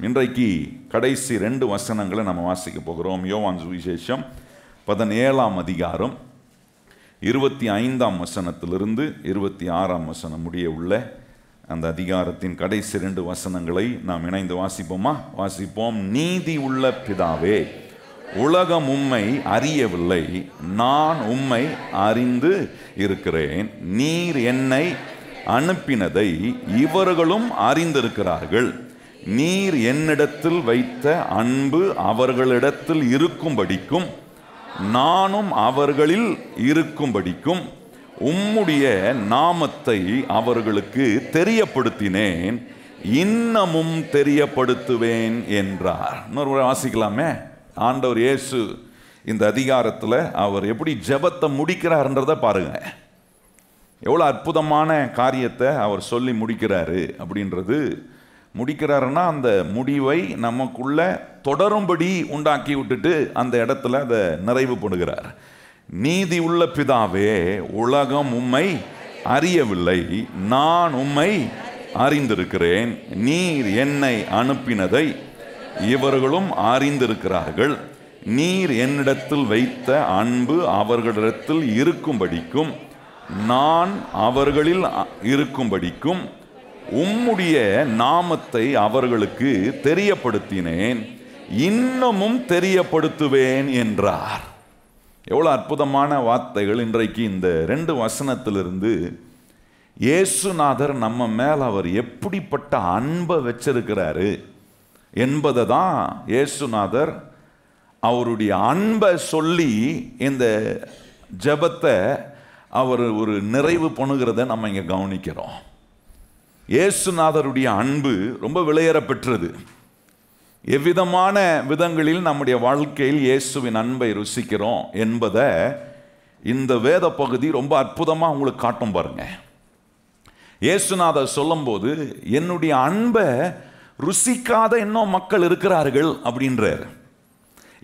இன்றைக்கு கடைசி 2 வசனங்களை நம்ம வாசிக்க போகிறோம். யோவான் சுவிசேஷம் 17ஆம் அதிகாரம் 25ஆம் வசனத்திலிருந்து 26ஆம் வசனம் முடிய உள்ள அந்த அதிகாரத்தின் கடைசி 2 வசனங்களை நாம் இணைந்து வாசிப்போமா? வாசிப்போம். நீதி உள்ள பிதாவே, உலகம் உம்மை அறியவில்லை, நான் உம்மை அறிந்து இருக்கிறேன். நீர் என்னை அனுப்பினதை இவர்களும் அறிந்திருக்கிறார்கள். நீர் என்னிடத்தில் வைத்த அன்பு அவர்களிடத்தில் இருக்கும்படிக்கும் நானும் அவர்களில் இருக்கும்படிக்கும் உம்முடைய நாமத்தை அவர்களுக்கு தெரியப்படுத்தினேன், இன்னமும் தெரியப்படுத்துவேன் என்றார். இன்னொரு வாசிக்கலாமே. ஆண்டவர் இயேசு இந்த அதிகாரத்தில் அவர் எப்படி ஜெபத்தை முடிக்கிறார்ன்றதை பாருங்க. எவ்வளோ அற்புதமான காரியத்தை அவர் சொல்லி முடிக்கிறாரு அப்படின்றது. முடிக்கிறாருன்னா அந்த முடிவை நமக்குள்ள தொடரும்படி உண்டாக்கி விட்டுட்டு அந்த இடத்துல அதை நிறைவுபடுகிறார். நீதி உள்ள பிதாவே, உலகம் உம்மை அறியவில்லை, நான் உம்மை அறிந்திருக்கிறேன். நீர் என்னை அனுப்பினதை இவர்களும் அறிந்திருக்கிறார்கள். நீர் என்னிடத்தில் வைத்த அன்பு அவர்களிடத்தில் இருக்கும்படிக்கும் நான் அவர்களில் இருக்கும்படிக்கும் உம்முடைய நாமத்தை அவர்களுக்கு தெரியப்படுத்தினேன், இன்னமும் தெரியப்படுத்துவேன் என்றார். எவ்வளோ அற்புதமான வார்த்தைகள். இன்றைக்கு இந்த 2 வசனத்திலிருந்து இயேசுநாதர் நம்ம மேல் அவர் எப்படிப்பட்ட அன்பை வச்சிருக்கிறாரு என்பதை தான் இயேசுநாதர் அவருடைய அன்பை சொல்லி இந்த ஜெபத்தை அவர் ஒரு நிறைவு பண்ணுகிறத நம்ம இங்கே கவனிக்கிறோம். இயேசுநாதருடைய அன்பு ரொம்ப விலையேற பெற்றது. எவ்விதமான விதங்களில் நம்முடைய வாழ்க்கையில் இயேசுவின் அன்பை ருசிக்கிறோம் என்பதை இந்த வேத பகுதி ரொம்ப அற்புதமாக உங்களுக்கு காட்டும் பாருங்க. இயேசுநாதர் சொல்லும்போது என்னுடைய அன்பை ருசிக்காத இன்னும் மக்கள் இருக்கிறார்கள் அப்படின்றார்.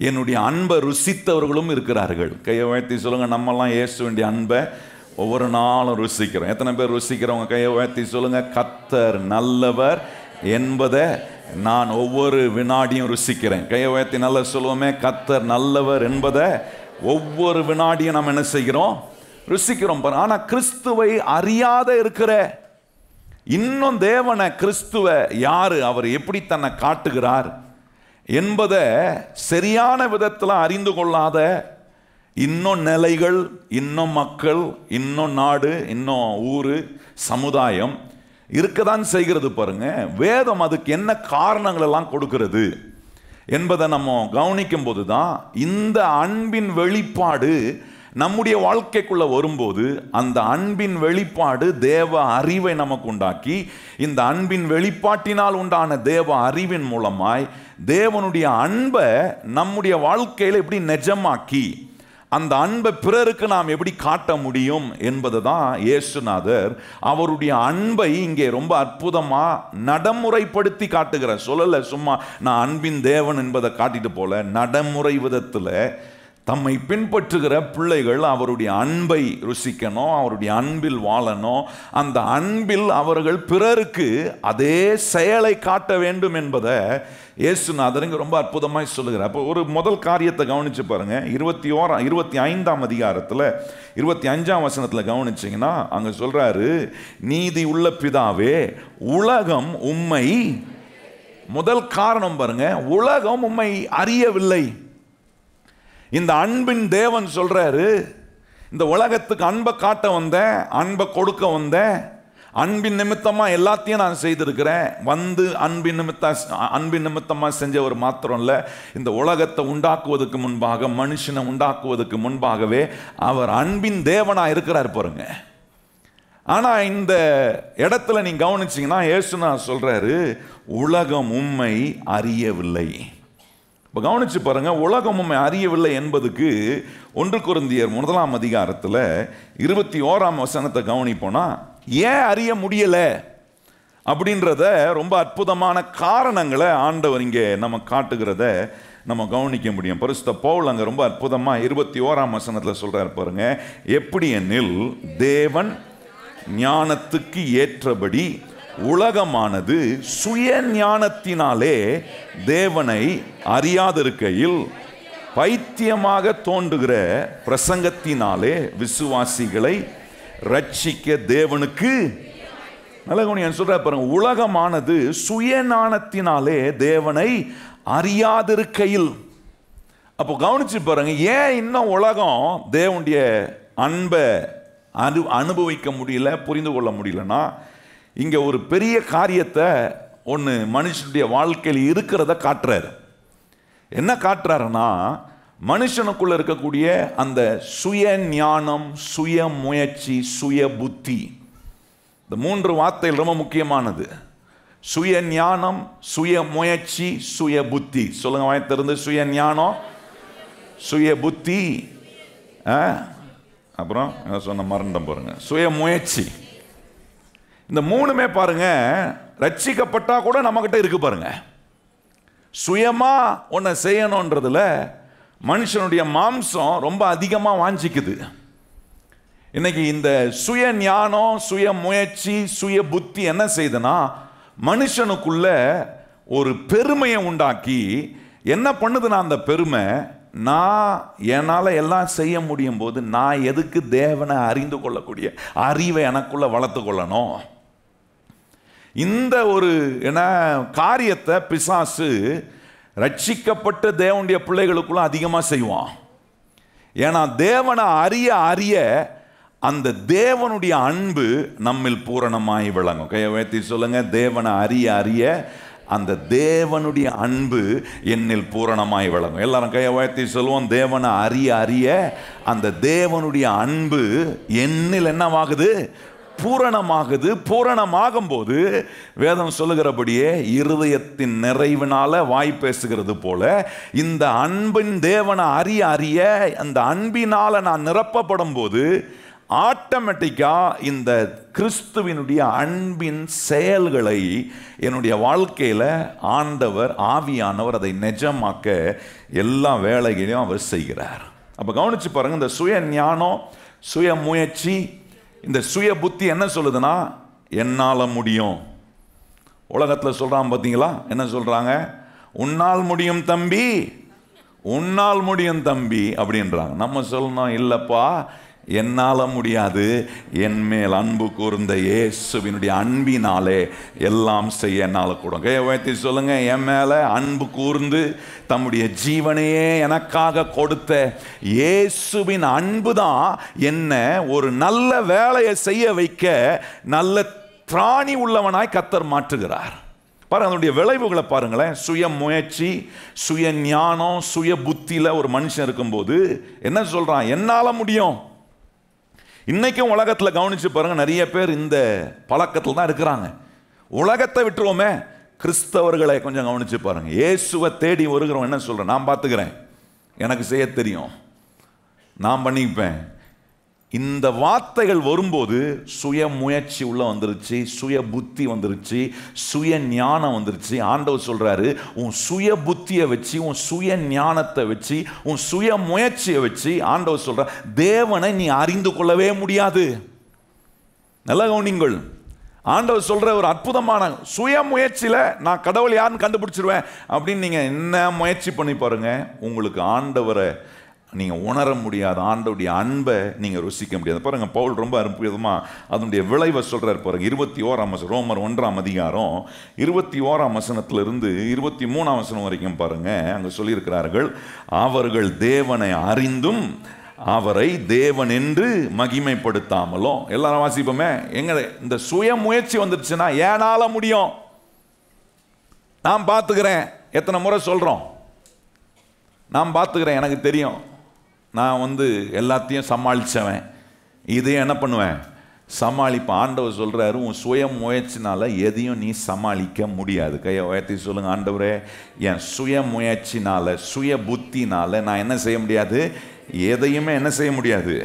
என்னுடைய அன்பை ருசித்தவர்களும் இருக்கிறார்கள். கையை உயர்த்தி சொல்லுங்க. நம்மெல்லாம் இயேசுவின் அன்பை ஒவ்வொரு நாளும் ருசிக்கிறோம். எத்தனை பேர் ருசிக்கிறவங்க கையை உயர்த்தி சொல்லுங்க. கர்த்தர் நல்லவர் என்பதை நான் ஒவ்வொரு வினாடியும் ருசிக்கிறேன். கையை உயர்த்தி நல்லா சொல்லுவோமே. கர்த்தர் நல்லவர் என்பதை ஒவ்வொரு வினாடியும் நாம் என்ன செய்கிறோம்? ருசிக்கிறோம். ஆனால் கிறிஸ்துவை அறியாத இருக்கிற இன்னும் தேவனை, கிறிஸ்துவை யாரு, அவர் எப்படி தன்னை காட்டுகிறார் என்பதை சரியான விதத்தில் அறிந்து கொள்ளாத இன்னும் நிலைகள், இன்னும் மக்கள், இன்னும் நாடு, இன்னும் ஊர், சமுதாயம் இருக்கதான் செய்கிறது பாருங்க. வேதம் அதுக்கு என்ன காரணங்கள் எல்லாம் கொடுக்கிறது என்பதை நம்ம கவனிக்கும் போது தான் இந்த அன்பின் வெளிப்பாடு நம்முடைய வாழ்க்கைக்குள்ள வரும்போது அந்த அன்பின் வெளிப்பாடு தேவ அறிவை நமக்கு உண்டாக்கி, இந்த அன்பின் வெளிப்பாட்டினால் உண்டான தேவ அறிவின் மூலமாய் தேவனுடைய அன்பை நம்முடைய வாழ்க்கையில் எப்படி நிஜமாக்கி அந்த அன்பை பிறருக்கு நாம் எப்படி காட்ட முடியும் என்பதை தான் இயேசுநாதர் அவருடைய அன்பை இங்கே ரொம்ப அற்புதமாக நடைமுறைப்படுத்தி காட்டுகிறார். சொல்லலை சும்மா நான் அன்பின் தேவன் என்பதை காட்டிட்டு போல, நடைமுறை விதத்தில் தம்மை பின்பற்றுகிற பிள்ளைகள் அவருடைய அன்பை ருசிக்கணும், அவருடைய அன்பில் வாழணும், அந்த அன்பில் அவர்கள் பிறருக்கு அதே செயலை காட்ட வேண்டும் என்பதை இயேசுநாதர் இங்கே ரொம்ப அற்புதமாக சொல்லுகிறார். அப்போ ஒரு முதல் காரியத்தை கவனித்து பாருங்க. 25ஆம் அதிகாரத்தில் 25ஆம் வசனத்தில் கவனிச்சிங்கன்னா அங்கே சொல்கிறாரு, நீதி உள்ள பிதாவே, உலகம் உம்மை, முதல் காரணம் பாருங்க, உலகம் உம்மை அறியவில்லை. இந்த அன்பின் தேவன் சொல்றாரு, இந்த உலகத்துக்கு அன்பை காட்ட வந்தேன், அன்பை கொடுக்க வந்தேன், அன்பின் நிமித்தமா எல்லாத்தையும் நான் செய்திருக்கிறேன். வந்து அன்பின் நிமித்தமா செஞ்சவர் மாத்திரம் இல்லை, இந்த உலகத்தை உண்டாக்குவதற்கு முன்பாக, மனுஷனை உண்டாக்குவதற்கு முன்பாகவே அவர் அன்பின் தேவனா இருக்கிறார் பாருங்க. ஆனா இந்த இடத்துல நீங்க கவனிச்சீங்கன்னா இயேசுநாதர் சொல்றாரு, உலகம் உம்மை அறியவில்லை. இப்போ கவனிச்சு பாருங்க, உலகம் உம்மை அறியவில்லை என்பதுக்கு 1 கொரிந்தியர் 1ஆம் அதிகாரத்தில் 21ஆம் வசனத்தை கவனிப்போனா, ஏன் அறிய முடியலை அப்படின்றத ரொம்ப அற்புதமான காரணங்களை ஆண்டவர் இங்கே நம்ம காட்டுகிறத நம்ம கவனிக்க முடியும். பரிசுத்த பவுல் அங்கே ரொம்ப அற்புதமாக 21ஆம் வசனத்தில் சொல்றாரு பாருங்க, எப்படி எனில் தேவன் ஞானத்துக்கு ஏற்றபடி உலகமானது சுய ஞானத்தினாலே தேவனை அறியாதிருக்கையில் பைத்தியமாக தோன்றுகிற பிரசங்கத்தினாலே விசுவாசிகளை ரட்சிக்க தேவனுக்கு நல்ல கவனிங்க சொல்ற பாருங்க. உலகமானது சுயஞானத்தினாலே தேவனை அறியாதிருக்கையில். அப்போ கவனிச்சு பாருங்க, ஏன் இன்னும் உலகம் தேவனுடைய அன்பை அனுபவிக்க முடியல, புரிந்து கொள்ள முடியலன்னா, இங்க ஒரு பெரிய காரியத்தை ஒன்று மனுஷனுடைய வாழ்க்கையில் இருக்கிறத காட்டுறாரு. என்ன காட்டுறாருன்னா, மனுஷனுக்குள்ள இருக்கக்கூடிய அந்த சுய ஞானம், சுய முயற்சி, சுய புத்தி, இந்த 3 வார்த்தைகள் ரொம்ப முக்கியமானது. சுய ஞானம், சுய முயற்சி, சுய புத்தி. சொல்லுங்க வாய் திறந்து. சுய ஞானம், சுய புத்தி, அப்புறம் சொன்ன மறந்தும் பாருங்க, சுய முயற்சி. இந்த 3மே பாருங்க ரட்சிக்கப்பட்டா கூட நம்மகிட்ட இருக்கு பாருங்க. சுயமா ஒன்றை செய்யணுன்றதுல மனுஷனுடைய மாம்சம் ரொம்ப அதிகமாக வாஞ்சிக்குது. இன்னைக்கு இந்த சுய ஞானம், சுய முயற்சி, சுய புத்தி என்ன செய்யுதுன்னா, மனுஷனுக்குள்ள ஒரு பெருமையை உண்டாக்கி என்ன பண்ணுதுன்னா, அந்த பெருமை, நான் என்னால் எல்லாம் செய்ய முடியும் போது நான் எதுக்கு தேவனை அறிந்து கொள்ளக்கூடிய அறிவை எனக்குள்ள வளர்த்து கொள்ளணும்? இந்த ஒரு என்ன காரியத்தை பிசாசு ரட்சிக்கப்பட்ட தேவனுடைய பிள்ளைகளுக்குள்ள அதிகமாக செய்வான். ஏன்னா தேவனை அறிய அறிய அந்த தேவனுடைய அன்பு நம்மில் பூரணமாய் விளங்கும். கையை உயர்த்தி சொல்லுங்க, தேவனை அறிய அறிய அந்த தேவனுடைய அன்பு என்னில் பூரணமாய் விளங்கும். எல்லாரும் கையை உயர்த்தி சொல்லுவோம், தேவனை அறிய அறிய அந்த தேவனுடைய அன்பு என்னில் என்னவாகுது? பூரணமாகுது. பூரணமாகும் போது வேதம் சொல்லுகிறபடியே இருதயத்தின் நிறைவினால வாய் பேசுகிறது போல இந்த அன்பின் தேவனை அறிய அறிய அந்த அன்பினால நான் நிரப்பப்படும் போது ஆட்டோமேட்டிக்கா இந்த கிறிஸ்துவினுடைய அன்பின் செயல்களை என்னுடைய வாழ்க்கையில் ஆண்டவர் ஆவியானவர் அதை நிஜமாக்க எல்லா வேலைகளையும் அவர் செய்கிறார். அப்போ கவனிச்சு பாருங்க, இந்த சுய ஞானம், சுய முயற்சி, இந்த சுய புத்தி என்ன சொல்லுதுன்னா, என்னால் முடியும். உலகத்தில் சொல்கிறான் பார்த்தீங்களா, என்ன சொல்கிறாங்க? உன்னால் முடியும் தம்பி, உன்னால் முடியும் தம்பி அப்படின்றாங்க. நம்ம சொல்லணும், இல்லைப்பா என்னால் முடியாது, என் மேல் அன்பு கூர்ந்த இயேசுவினுடைய அன்பினாலே எல்லாம் செய்ய என்னால் கூட. கையை உயர்த்தி சொல்லுங்க, என் மேலே அன்பு கூர்ந்து தம்முடைய ஜீவனையே எனக்காக கொடுத்த இயேசுவின் அன்பு தான் என்ன ஒரு நல்ல வேலையை செய்ய வைக்க நல்ல திராணி உள்ளவனாய் கர்த்தர் மாற்றுகிறார். பாருங்க, அதனுடைய விளைவுகளை பாருங்களேன். சுய முயற்சி, சுய ஞானம், சுய புத்தியில் ஒரு மனுஷன் இருக்கும்போது என்ன சொல்றான்? என்னால் முடியும். இன்னைக்கும் உலகத்தில் கவனிச்சு பாருங்க, நிறைய பேர் இந்த பழக்கத்தில் தான் இருக்கிறாங்க. உலகத்தை விட்டுருவோமே, கிறிஸ்தவர்களை கொஞ்சம் கவனிச்சு பாருங்க. இயேசுவை தேடி வருகிறோம், என்ன சொல்றேன்? நான் பார்த்துக்கிறேன், எனக்கு செய்ய தெரியும், நான் பண்ணிப்பேன். இந்த வார்த்தைகள் வரும்போது சுய முயற்சி உள்ள வந்துருச்சு, சுய புத்தி வந்துருச்சு, சுய ஞானம் வந்துருச்சு. ஆண்டவர் சொல்றாரு, உன் சுய புத்தியை வச்சு, உன் சுய ஞானத்தை வச்சு, உன் சுய முயற்சியை வச்சு ஆண்டவர் சொல்ற தேவனை நீ அறிந்து கொள்ளவே முடியாது. நல்ல கவனிங்கள், ஆண்டவர் சொல்ற ஒரு அற்புதமான சுய முயற்சியில நான் கடவுள் யாருன்னு கண்டுபிடிச்சிருவேன் அப்படின்னு நீங்க என்ன முயற்சி பண்ணி பாருங்க, உங்களுக்கு ஆண்டவரை நீங்கள் உணர முடியாது, ஆண்டவருடைய அன்பை நீங்கள் ருசிக்க முடியாது. பாருங்கள், பவுல் ரொம்ப அற்புதமாக அதனுடைய விளைவை சொல்கிறார் பாருங்கள். 21ஆம் வசனம், ரோமர் 1ஆம் அதிகாரம் 21ஆம் வசனத்திலிருந்து 23ஆம் வசனம் வரைக்கும் பாருங்கள். அங்கே சொல்லியிருக்கிறார்கள், அவர்கள் தேவனை அறிந்தும் அவரை தேவன் என்று மகிமைப்படுத்தாமலும். எல்லாரும் வாசிப்போமே. எங்க இந்த சுய முயற்சி வந்துருச்சுன்னா, ஏனால முடியும், நான் பார்த்துக்கிறேன். எத்தனை முறை சொல்கிறோம், நான் பார்த்துக்கிறேன், எனக்கு தெரியும், நான் எல்லாத்தையும் சமாளித்தவன், இதையும் என்ன பண்ணுவேன், சமாளிப்பேன். ஆண்டவர் சொல்கிறாரு, உன் சுய முயற்சினால எதையும் நீ சமாளிக்க முடியாது. கையை உயர்த்தி சொல்லுங்க, ஆண்டவரே என் சுய முயற்சினால, சுய புத்தினால நான் என்ன செய்ய முடியாது, எதையுமே என்ன செய்ய முடியாது.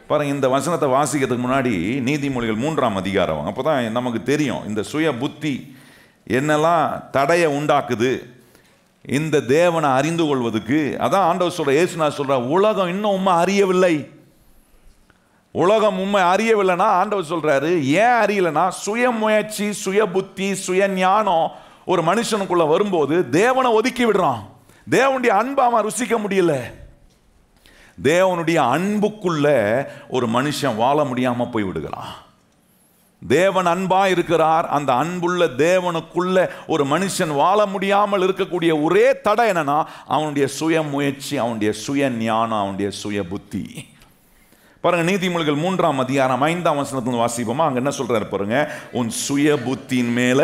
பாருங்க, இந்த வசனத்தை வாசிக்கிறதுக்கு முன்னாடி நீதிமொழிகள் 3ஆம் அதிகாரம், அப்போ தான் நமக்கு தெரியும் இந்த சுய புத்தி என்னெல்லாம் தடையை உண்டாக்குது இந்த தேவனை அறிந்து கொள்வதுக்கு. அதான் ஆண்டவர் சொல்ற, இயேசுநாதர் சொல்ற, உலகம் இன்னும் அறியவில்லை. உலகம் உண்மை அறியவில்லைன்னா ஆண்டவர் சொல்றாரு, ஏன் அறியலைன்னா சுய முயற்சி, சுய புத்தி, சுய ஞானம் ஒரு மனுஷனுக்குள்ள வரும்போது தேவனை ஒதுக்கி விடுறான். தேவனுடைய அன்பை அவன் ருசிக்க முடியல. தேவனுடைய அன்புக்குள்ள ஒரு மனுஷன் வாழ முடியாம போய் விடுகிறான். தேவன் அன்பா இருக்கிறார். அந்த அன்புள்ள தேவனுக்குள்ள ஒரு மனுஷன் வாழ முடியாமல் இருக்கக்கூடிய ஒரே தடை என்னன்னா அவனுடைய சுய முயற்சி, அவனுடைய சுய ஞானம், அவனுடைய சுய புத்தி. பாருங்க, நீதிமொழிகள் 3ஆம் அதிகாரம் 5ஆம் வசனத்துல வாசிப்போமா? அங்க என்ன சொல்றாரு பாருங்க, உன் சுய புத்தியின் மேல.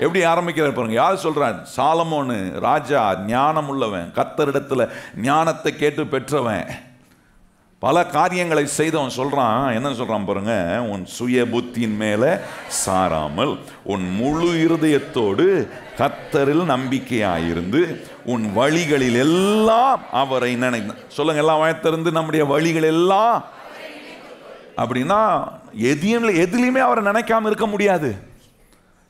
எப்படி ஆரம்பிக்கிறார் பாருங்க. யார் சொல்றார்? சாலமோனு ராஜா, ஞானம் உள்ளவன், கர்த்தரிடத்துல ஞானத்தை கேட்டு பெற்றவன், பல காரியங்களை செய்தவன் சொல்றான். என்ன சொல்றான் பாருங்க, உன் சுய புத்தியின் மேல சாராமல் உன் முழு இருதயத்தோடு கர்த்தரில் நம்பிக்கையாயிருந்து உன் வழிகளில் எல்லாம் அவரை நினை. சொல்லுங்க எல்லாம் வாய்த்திருந்து, நம்முடைய வழிகள் எல்லாம். அப்படின்னா எதுலையுமே அவரை நினைக்காம இருக்க முடியாது.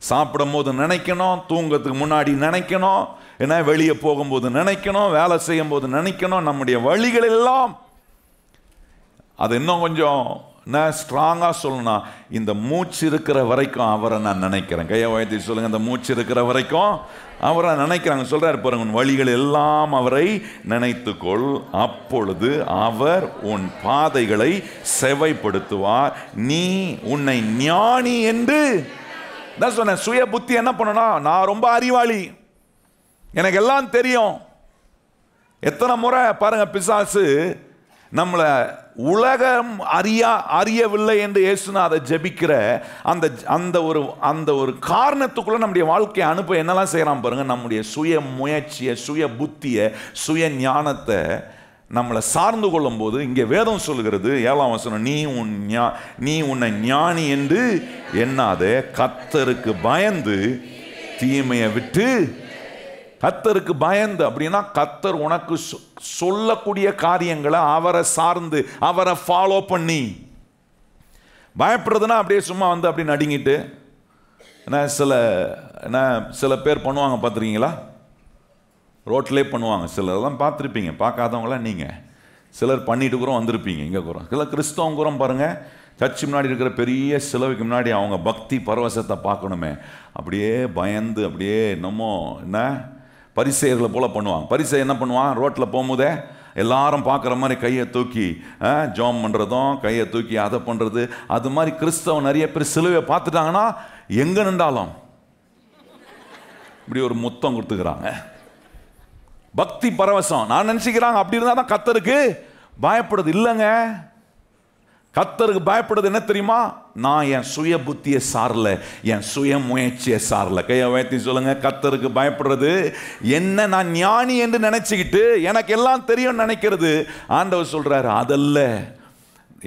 சாப்பிடும் போது நினைக்கணும், தூங்கத்துக்கு முன்னாடி நினைக்கணும், ஏன்னா வெளியே போகும்போது நினைக்கணும், வேலை செய்யும் போது நினைக்கணும், நம்முடைய வழிகள் எல்லாம். அது இன்னும் கொஞ்சம் ஸ்ட்ராங்காக சொல்லணும், இந்த மூச்சு இருக்கிற வரைக்கும் அவரை நான் நினைக்கிறேன். கையை உயர்த்தி சொல்லுங்க, இந்த மூச்சு இருக்கிற வரைக்கும் அவரை நினைக்கிறாங்க. சொல்றாரு பாருங்க, உன் வழிகள் எல்லாம் அவரை நினைத்துக்கொள், அப்பொழுது அவர் உன் பாதைகளை செவைப்படுத்துவார், நீ உன்னை ஞானி என்று. தான் சொன்னேன், சுய புத்தி என்ன பண்ணணும், நான் ரொம்ப அறிவாளி, எனக்கு எல்லாம் தெரியும். எத்தனை முறை பாருங்க பிசாசு நம்மளை உலகம் அறியவில்லை என்று இயேசுநாத ஜெபிக்கிற அந்த ஒரு காரணத்துக்குள்ள நம்முடைய வாழ்க்கையை அனுப்ப என்னெல்லாம் செய்யறான் பாருங்க. நம்முடைய சுய முயற்சியை, சுய புத்தியை, சுய ஞானத்தை நம்மளை சார்ந்து கொள்ளும் போது இங்கே வேதம் சொல்லுகிறது 7ஆம் வசனம், நீ உன்னை ஞானி என்று எண்ணாதே, கர்த்தருக்கு பயந்து தீமையை விட்டு. கர்த்தருக்கு பயந்து அப்படின்னா கர்த்தர் உனக்கு சொல்லக்கூடிய காரியங்களை அவரை சார்ந்து, அவரை ஃபாலோ பண்ணி. பயப்படுறதுன்னா அப்படியே சும்மா வந்து அப்படி நடுங்கிட்டு. சில பேர் பண்ணுவாங்க, பார்த்துருக்கீங்களா? ரோட்லேயே பண்ணுவாங்க. சிலர்லாம் பார்த்துருப்பீங்க, பார்க்காதவங்களாம் நீங்கள். சிலர் பண்ணிட்டு கூட வந்திருப்பீங்க. இங்கே கூட சில கிறிஸ்தவங்க கூட பாருங்கள், சர்ச்சு முன்னாடி இருக்கிற பெரிய சிலுவைக்கு முன்னாடி அவங்க பக்தி பரவசத்தை பார்க்கணுமே, அப்படியே பயந்து அப்படியே என்னமோ பரிசேயர்களை போல் பண்ணுவாங்க. பரிசேயர் என்ன பண்ணுவான், ரோட்டில் போகும்போதே எல்லாரும் பார்க்குற மாதிரி கையை தூக்கி ஜோம் பண்ணுறதும், கையை தூக்கி அதை பண்ணுறது. அது மாதிரி கிறிஸ்தவம் நிறைய பேர் சிலுவையை பார்த்துட்டாங்கன்னா எங்கே நின்றாலும் இப்படி ஒரு முத்தம் கொடுத்துக்கிறாங்க. பக்தி பரவசம். நான் நினச்சிக்கிறாங்க அப்படி இருந்தால் தான் கர்த்தருக்கு பயப்படுது. இல்லைங்க, கர்த்தருக்கு பயப்படுது என்ன தெரியுமா? நான் என் சுய புத்தியை சாரல, என் சுய முயற்சியை சாரல. கையை உயர்த்தி சொல்லுங்க, கர்த்தருக்கு பயப்படுறது என்ன நான் ஞானி என்று நினைச்சுக்கிட்டு எனக்கு எல்லாம் தெரியும் நினைக்கிறது. ஆண்டவர் சொல்றாரு, அதல்ல.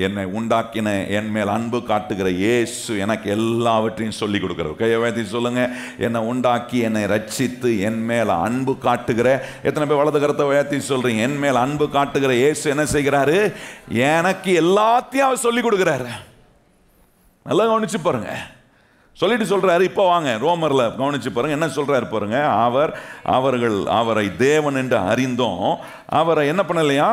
என்னை உண்டாக்கின என் மேல் அன்பு காட்டுகிற இயேசு எனக்கு எல்லாவற்றையும் சொல்லிக் கொடுக்கிறார். கையை உயர்த்தி சொல்லுங்க, என்னை உண்டாக்கி என்னை ரட்சித்து என் மேல் அன்பு காட்டுகிற. எத்தனை பேர் வலது கரத்தை உயர்த்தி சொல்றீங்க? என் மேல் அன்பு காட்டுகிற இயேசு என்ன செய்கிறாரு? எனக்கு எல்லாத்தையும் அவர் சொல்லிக் கொடுக்கிறாரு. நல்லா கவனிச்சு பாருங்க. சொல்லிட்டு சொல்றாரு, இப்போ வாங்க ரோமர்ல கவனிச்சு பாருங்க என்ன சொல்றாரு பாருங்க. அவர்கள் அவரை தேவன் என்று அறிந்தோம், அவரை என்ன பண்ணலையா,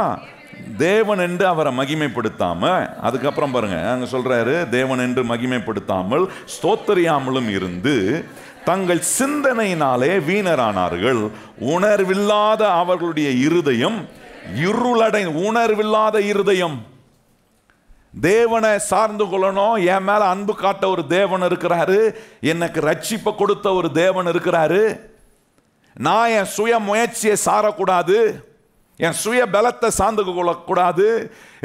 தேவன் என்று அவரை மகிமைப்படுத்தாம. அதுக்கப்புறம் பாருங்க அங்க சொல்றாரு, தேவன் என்று மகிமைப்படுத்தாமல் ஸ்தோத்தரியாமலும் இருந்து தங்கள் சிந்தனையினாலே வீணரானார்கள். உணர்வில்லாத அவர்களுடைய இருதயம் இருளடை. உணர்வில்லாத இருதயம். தேவனை சார்ந்து கொள்ளணும். என் மேல அன்பு காட்ட ஒரு தேவன் இருக்கிறாரு, எனக்கு ரட்சிப்பை கொடுத்த ஒரு தேவன் இருக்கிறாரு. நான் என் சுய முயற்சியை சாரக்கூடாது, என் சுய பலத்தை சார்ந்து கொள்ளக்கூடாது,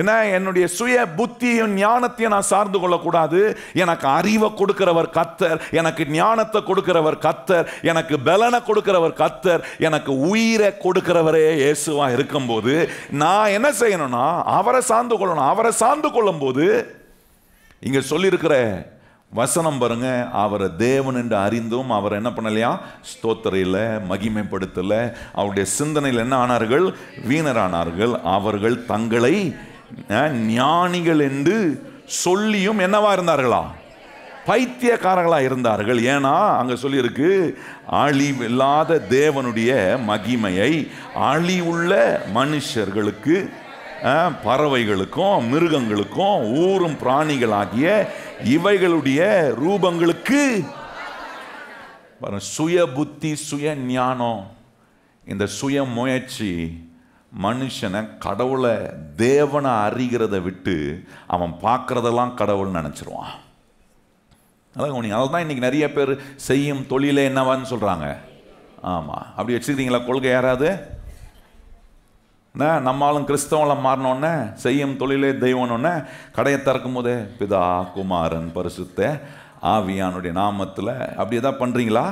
என்ன என்னுடைய சுய புத்தியும் ஞானத்தையும் நான் சார்ந்து கொள்ளக்கூடாது. எனக்கு அறிவை கொடுக்கிறவர் கர்த்தர், எனக்கு ஞானத்தை கொடுக்கிறவர் கர்த்தர், எனக்கு பலனை கொடுக்கிறவர் கர்த்தர், எனக்கு உயிரை கொடுக்கிறவரே இயேசுவா இருக்கும்போது நான் என்ன செய்யணும்னா அவரை சார்ந்து கொள்ளணும். அவரை சார்ந்து கொள்ளும் போது இங்க சொல்லியிருக்கிற வசனம் பாருங்க, அவரை தேவன் என்று அறிந்தும் அவர் என்ன பண்ணலையா, ஸ்தோத்திரையில் மகிமைப்படுத்தல. அவருடைய சிந்தனையில் என்ன ஆனார்கள், வீணரானார்கள். அவர்கள் தங்களை ஞானிகள் என்று சொல்லியும் என்னவா இருந்தார்களா, பைத்தியக்காரர்களா இருந்தார்கள். ஏன்னா அங்க சொல்லியிருக்கு, அழிவில்லாத தேவனுடைய மகிமையை அழிவுள்ள மனுஷர்களுக்கு பறவைகளுக்கும் மிருகங்களுக்கும் ஊரும் பிராணிகளாகிய இவைகளுடைய ரூபங்களுக்கு சுய புத்தி, சுய ஞானம், இந்த சுய முயற்சி மனுஷனை கடவுளை தேவனை அறிகிறத விட்டு அவன் பார்க்கறதெல்லாம் கடவுள் நினைச்சிருவான். அதான் இன்னைக்கு நிறைய பேர் செய்யும் தொழிலே என்னவான்னு சொல்றாங்க. ஆமா, அப்படி வச்சுக்கிறீங்களா கொள்கை? யாராவது நம்மளும் கிறிஸ்தவங்களை மாறினோன்னே செய்யும் தொழிலே தெய்வம்னு கடையை திறக்கும் போதே பிதா குமாரன் பரிசுத்த ஆவியானுடைய நாமத்தில் அப்படி எதாவது பண்ணுறீங்களா?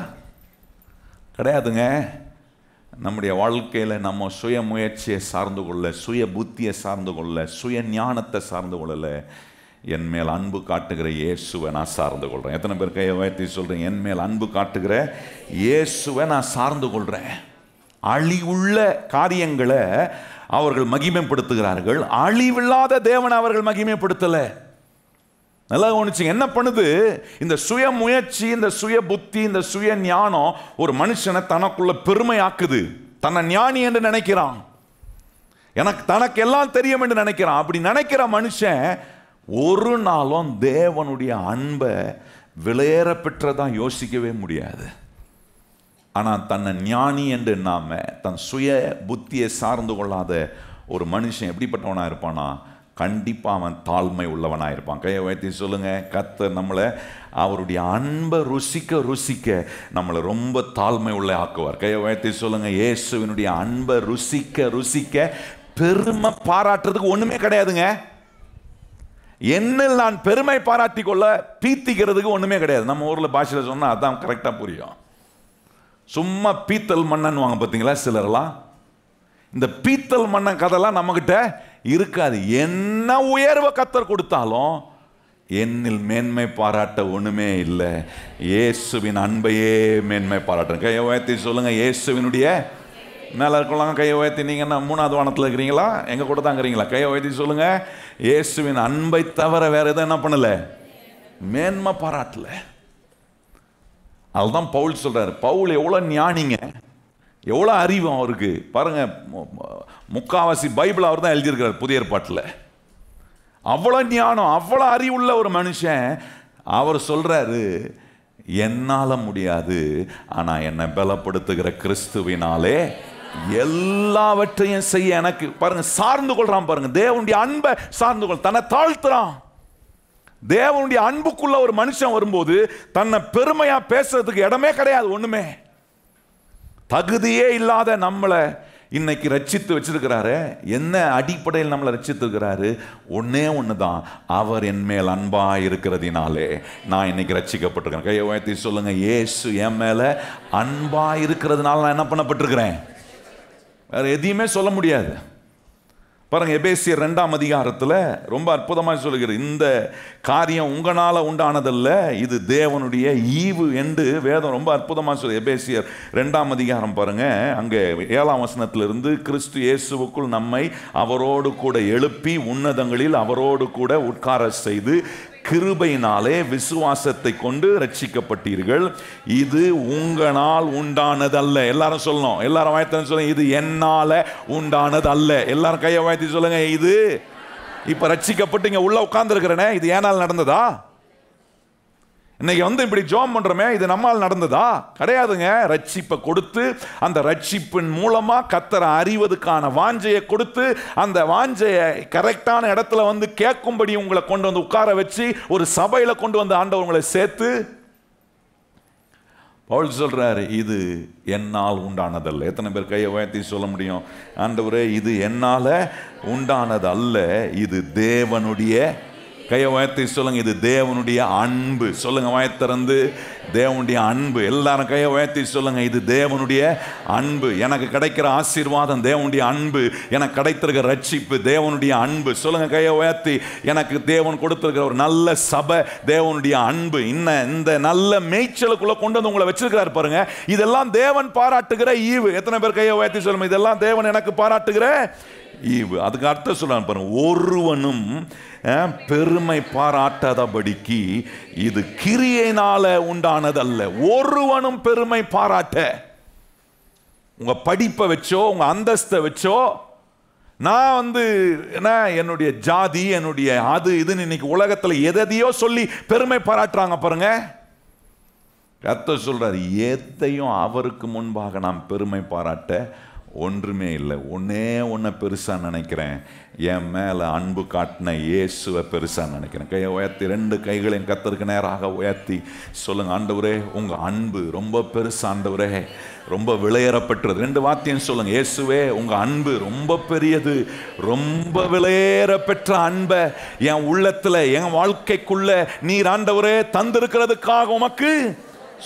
கிடையாதுங்க. நம்முடைய வாழ்க்கையில் நம்ம சுய முயற்சியை சார்ந்து கொள்ள, சுய புத்தியை சார்ந்து கொள்ள, சுய ஞானத்தை சார்ந்து கொள்ளல. என் மேல் அன்பு காட்டுகிற இயேசுவை நான் சார்ந்து கொள்கிறேன். எத்தனை பேர் கையை உயர்த்தி சொல்கிறேன்? என் மேல் அன்பு காட்டுகிற இயேசுவை நான் சார்ந்து கொள்கிறேன். அழிவுள்ள காரியங்களை அவர்கள் மகிமைப்படுத்துகிறார்கள், அழிவில்லாத தேவனை அவர்கள் மகிமைப்படுத்தலை. நல்லா கவனிச்சு. என்ன பண்ணுது இந்த சுய முயற்சி, இந்த சுய புத்தி, இந்த சுய ஞானம் ஒரு மனுஷனை தனக்குள்ள பெருமையாக்குது. தன்னை ஞானி என்று நினைக்கிறான், தனக்கு எல்லாம் தெரியும் என்று நினைக்கிறான். அப்படி நினைக்கிற மனுஷன் ஒரு நாளும் தேவனுடைய அன்பை விலையேற பெற்றதான் யோசிக்கவே முடியாது. ஆனால் தன்னை ஞானி என்று நாம தன் சுய புத்தியை சார்ந்து கொள்ளாத ஒரு மனுஷன் எப்படிப்பட்டவனா இருப்பானா? கண்டிப்பாக அவன் தாழ்மை உள்ளவனாக இருப்பான். கையை உயர்த்தி சொல்லுங்க. கர்த்தர் நம்மளை அவருடைய அன்பை ருசிக்க ருசிக்க நம்மளை ரொம்ப தாழ்மை உள்ள ஆக்குவார். கையை உயர்த்தி சொல்லுங்க. இயேசுவினுடைய அன்பை ருசிக்க ருசிக்க பெருமை பாராட்டுறதுக்கு ஒண்ணுமே கிடையாதுங்க. என்னில் நான் பெருமை பாராட்டி கொள்ள பீத்திக்கிறதுக்கு ஒண்ணுமே கிடையாது. நம்ம ஊர்ல பாஷையில் சொன்னா அதான் கரெக்டா புரியும். சும்மா பீத்தல் மன்னன் வாங்க பார்த்தீங்களா சிலர்லாம். இந்த பீத்தல் மன்னன் கதைலாம் நம்மகிட்ட இருக்காது. என்ன உயர்வை கர்த்தர் கொடுத்தாலும் என்னில் மேன்மை பாராட்ட ஒண்ணுமே இல்லை. இயேசுவின் அன்பையே மேன்மை பாராட்டுறேன். கையை உயர்த்தி சொல்லுங்க. இயேசுவினுடைய மேலே இருக்கலாம். கையை உயர்த்தி. நீங்கள் என்ன 3வது வானத்தில் இருக்கிறீங்களா? எங்க கூட தான் இருக்கிறீங்களா? கையை உயர்த்தி சொல்லுங்க. இயேசுவின் அன்பை தவிர வேற எதுவும் என்ன பண்ணல, மேன்மை பாராட்டல. அதுதான் பவுல் சொல்றாரு. பவுல் எவ்வளவு ஞானிங்க, எவ்வளோ அறிவு அவருக்கு பாருங்க. முக்காவாசி பைபிள் அவர் தான் எழுதியிருக்கிறார் புதிய ஏற்பாட்டில். அவ்வளோ ஞானம், அவ்வளோ அறிவுள்ள ஒரு மனுஷன். அவர் சொல்றாரு, என்னால முடியாது, ஆனா என்னை பலப்படுத்துகிற கிறிஸ்துவினாலே எல்லாவற்றையும் செய்ய எனக்கு. பாருங்க, சார்ந்து கொள்றான். பாருங்க, தேவனுடைய அன்பை சார்ந்து கொள், தன்னை தாழ்த்துறான். தேவனுடைய அன்புக்குள்ள ஒரு மனுஷன் வரும்போது தன்னை பெருமையா பேசுறதுக்கு இடமே கிடையாது. ஒண்ணுமே தகுதியே இல்லாத நம்மளை இன்னைக்கு ரட்சித்து வச்சிருக்கிறாரு. என்ன அடிப்படையில் நம்மளை ரட்சித்திருக்கிறாரு? ஒன்னே ஒண்ணுதான், அவர் என் மேல் அன்பா இருக்கிறதினாலே நான் இன்னைக்கு ரட்சிக்கப்பட்டிருக்கேன். கையை உயர்த்தி சொல்லுங்க. இயேசு என் மேல அன்பா இருக்கிறதுனால நான் என்ன பண்ணப்பட்டிருக்கிறேன். வேற எதையுமே சொல்ல முடியாது. பாருங்க, எபேசியர் 2ஆம் அதிகாரத்தில் ரொம்ப அற்புதமாக சொல்லுகிறது. இந்த காரியம் உங்களால உண்டானதல்ல, இது தேவனுடைய ஈவு என்று வேதம் ரொம்ப அற்புதமாக சொல்லு. எபேசியர் 2ஆம் அதிகாரம் பாருங்க, அங்கே 7ஆம் வசனத்திலிருந்து, கிறிஸ்து இயேசுவுக்குள் நம்மை அவரோடு கூட எழுப்பி உன்னதங்களில் அவரோடு கூட உட்கார செய்து கிருபையினாலே விசுவாசத்தை கொண்டு ரட்சிக்கப்பட்டீர்கள். இது உங்களால் உண்டானது அல்ல. எல்லாரும் சொல்லணும். எல்லாரும் வாய்த்து சொல்லுங்க. இது என்னால உண்டானது அல்ல. எல்லாரும் கையை வாய்த்தி சொல்லுங்க. இது இப்ப ரட்சிக்கப்பட்டீங்க, உள்ள உட்கார்ந்து இருக்கிறனே, இது ஏனால் நடந்ததா? இன்னைக்கு இப்படி ஜோம் பண்றோமே, இது நம்மால் நடந்ததா? கிடையாதுங்க. ரட்சிப்பை கொடுத்து அந்த ரட்சிப்பின் மூலமா கர்த்தரை அறிவதற்கான வாஞ்சையை கொடுத்து அந்த வாஞ்சையை கரெக்டான இடத்துல கேட்கும்படி உங்களை கொண்டு வந்து உட்கார வச்சு ஒரு சபையில கொண்டு வந்து ஆண்டவர் உங்களை சேர்த்து பவுல் சொல்றாரு, இது என்னால் உண்டானதல்ல. எத்தனை பேர் கையை உயர்த்தி சொல்ல முடியும்? ஆண்டவரே, இது என்னால உண்டானது அல்ல, இது தேவனுடைய. கையை உயர்த்தி சொல்லுங்க. இது தேவனுடைய அன்பு. சொல்லுங்க வாயத்திறந்து. தேவனுடைய அன்பு. எல்லாரும் கையை உயர்த்தி சொல்லுங்க. இது தேவனுடைய அன்பு. எனக்கு கிடைக்கிற ஆசீர்வாதம் தேவனுடைய அன்பு. எனக்கு கிடைத்திருக்கிற ரட்சிப்பு தேவனுடைய அன்பு. சொல்லுங்க கையை உயர்த்தி. எனக்கு தேவன் கொடுத்திருக்கிற ஒரு நல்ல சபை தேவனுடைய அன்பு. இந்த நல்ல மேய்ச்சலுக்குள்ள கொண்டு வந்து உங்களை வச்சிருக்கிறாரு பாருங்க. இதெல்லாம் தேவன் பாராட்டுகிற ஈவு. எத்தனை பேர் கையை உயர்த்தி சொல்லுங்க. இதெல்லாம் தேவன் எனக்கு பாராட்டுகிற ஈவு. அதுக்கு அர்த்தம் சொல்றாங்க பாருங்க. ஒருவனும் பெருமை பாராட்டாதபடிக்கு இது கிரியையினால உண்டானதல்ல. ஒருவனும் பெருமை பாராட்ட, உங்க படிப்பை வச்சோ உங்க அந்தஸ்தை வச்சோ நான் என்ன என்னுடைய ஜாதி, என்னுடைய அது இதுன்னு இன்னைக்கு உலகத்தில் எதையோ சொல்லி பெருமை பாராட்டுறாங்க பாருங்க. கர்த்தர் சொல்றாரு, எதையும் அவருக்கு முன்பாக நாம் பெருமை பாராட்ட ஒன்றுமே இல்லை. ஒன்றை பெருசா நினைக்கிறேன், என் மேல அன்பு காட்டின இயேசுவை பெருசா நினைக்கிறேன். கையை உயர்த்தி, 2 கைகளையும் கர்த்தருக்கு நேராக உயர்த்தி சொல்லுங்க, ஆண்டவரே உங்க அன்பு ரொம்ப பெருசு, ஆண்டவரே ரொம்ப விலையேறப்பெற்றது. 2 வார்த்தையும் சொல்லுங்க, இயேசுவே உங்க அன்பு ரொம்ப பெரியது, ரொம்ப விலையேற பெற்ற அன்பை என் உள்ளத்துல என் வாழ்க்கைக்குள்ள நீர் ஆண்டவரே தந்திருக்கிறதுக்காக உமக்கு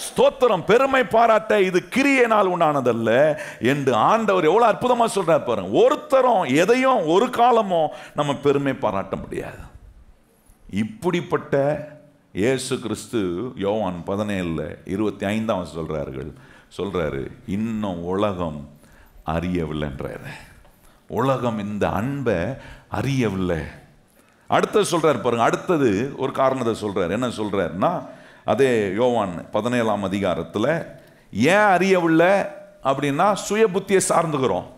ஸ்தோத்திரம். பெருமை பாராட்ட இது கிரியையினால் உண்டானதல்ல என்று ஆண்டவர் எவ்வளவு அற்புதமா சொல்றார் பாருங்க. ஒருத்தரும் எதையும் ஒரு காலமும் நம்ம பெருமை பாராட்ட முடியாது. இப்படிப்பட்ட இயேசு கிறிஸ்து யோவான் 17:25 சொல்றாரு, இன்னும் உலகம் அறியவில்லைன்றாரு. உலகம் இந்த அன்பை அறியவில்லை. அடுத்தது சொல்றாரு பாருங்க, அடுத்தது ஒரு காரணத்தை சொல்றாரு. என்ன சொல்றாருன்னா, அதே யோவான் 17 ஏன் அறியவில்லை அப்படின்னா, சுய புத்தியை சார்ந்துக்கிறோம்.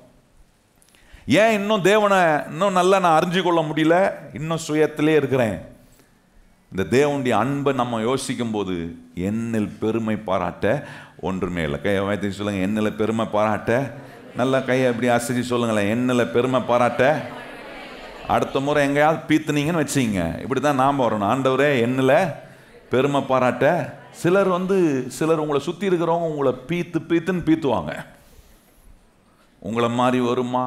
ஏன் இன்னும் தேவனை இன்னும் நல்லா நான் அறிஞ்சு கொள்ள முடியல, இன்னும் சுயத்திலே இருக்கிறேன். இந்த தேவனுடைய அன்பை நம்ம யோசிக்கும் போது என்னில் பெருமை பாராட்ட ஒன்றுமே இல்லை. கையை வைத்து சொல்லுங்க, என்னில் பெருமை பாராட்ட. நல்லா கையை எப்படி அசைச்சு சொல்லுங்களேன், என்னில் பெருமை பாராட்ட. அடுத்த முறை எங்கேயாவது பீத்துனீங்கன்னு வச்சிங்க, இப்படி தான் நாம் வரணும், ஆண்டவரே என்னில் பெருமை பாராட்ட. சிலர் உங்களை சுற்றி இருக்கிறவங்க உங்களை பீத்துன்னு பீத்துவாங்க. உங்களை மாதிரி வருமா?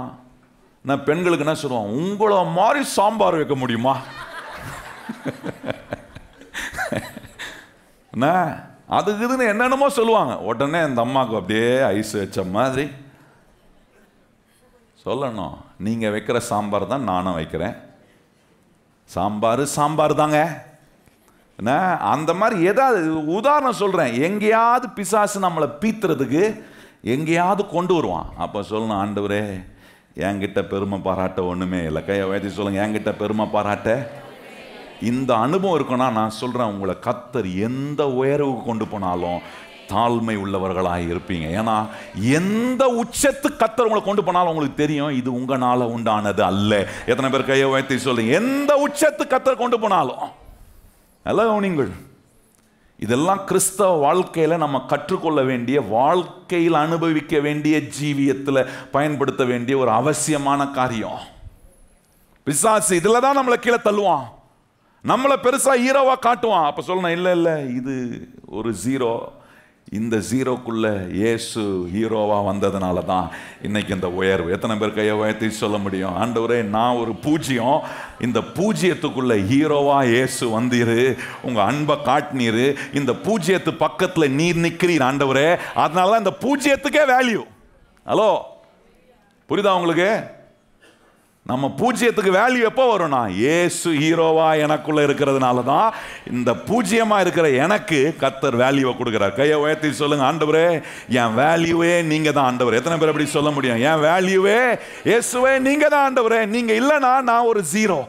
நான் பெண்களுக்கு என்ன சொல்லுவான், உங்களை மாதிரி சாம்பார் வைக்க முடியுமா? அதுக்கு இதுன்னு என்னென்னமோ சொல்லுவாங்க. உடனே அந்த அம்மாவுக்கு அப்படியே ஐஸ் வச்ச மாதிரி சொல்லணும், நீங்கள் வைக்கிற சாம்பார் தான் நானும் வைக்கிறேன். சாம்பார் தாங்க. அந்த மாதிரி ஏதாவது உதாரணம் சொல்றேன். எங்கேயாவது பிசாசு நம்மளை பீத்துறதுக்கு எங்கேயாவது கொண்டு வருவான். அப்போ சொல்லணும், ஆண்டவரே என்கிட்ட பெருமை பாராட்ட ஒண்ணுமே இல்லை. கையை வைத்து சொல்லுங்க, என்கிட்ட பெருமை பாராட்ட. இந்த அனுபவம் இருக்குன்னா நான் சொல்றேன், உங்களை கர்த்தர் எந்த உயர்வுக்கு கொண்டு போனாலும் தாழ்மை உள்ளவர்களாக இருப்பீங்க. ஏன்னா எந்த உச்சத்துக்கு கர்த்தர் உங்களை கொண்டு போனாலும் உங்களுக்கு தெரியும், இது உங்களால உண்டானது அல்ல. எத்தனை பேர் கையை வைத்து சொல்லுங்க, எந்த உச்சத்துக்கு கர்த்தர் கொண்டு போனாலும். நல்ல கவனிங்கள், இதெல்லாம் கிறிஸ்தவ வாழ்க்கையில நம்ம கற்றுக்கொள்ள வேண்டிய, வாழ்க்கையில் அனுபவிக்க வேண்டிய, ஜீவியத்தில் பயன்படுத்த வேண்டிய ஒரு அவசியமான காரியம். பிசாசு இதுல தான் நம்மளை கீழே தள்ளுவான், நம்மளை பெருசா ஹீரோவா காட்டுவான். அப்ப சொல்லணும், இல்லை இது ஒரு ஜீரோ, இந்த ஜீரோக்குள்ள இயேசு ஹீரோவா வந்ததுனால தான் இன்னைக்கு இந்த உயர்வு. எத்தனை பேர் கையை உயர்த்தி சொல்ல முடியும், ஆண்டவரே நான் ஒரு பூஜ்யம், இந்த பூஜ்யத்துக்குள்ள ஹீரோவா இயேசு வந்தீரு, உங்க அன்பை காட்டினீரு, இந்த பூஜ்யத்து பக்கத்துல நீர் நிக்கிறீர் ஆண்டவரே, அதனாலதான் இந்த பூஜ்யத்துக்கே வேல்யூ. ஹலோ, புரியுதா உங்களுக்கு? நம்ம பூஜ்யத்துக்கு வேல்யூ எப்போ வரும்னா, இயேசு ஹீரோவா எனக்குள்ள இருக்கிறதுனால தான் இந்த பூஜ்யமா இருக்கிற எனக்கு கர்த்தர் வேல்யூவை கொடுக்கிறார். கையை உயர்த்தி சொல்லுங்க, ஆண்டவரே என் வேல்யூவே நீங்க தான் ஆண்டவரே. எத்தனை பேர் அப்படி சொல்ல முடியும், என் வேல்யூவே இயேசுவே நீங்க தான் ஆண்டவரே, நீங்க இல்லைன்னா நான் ஒரு ஜீரோ.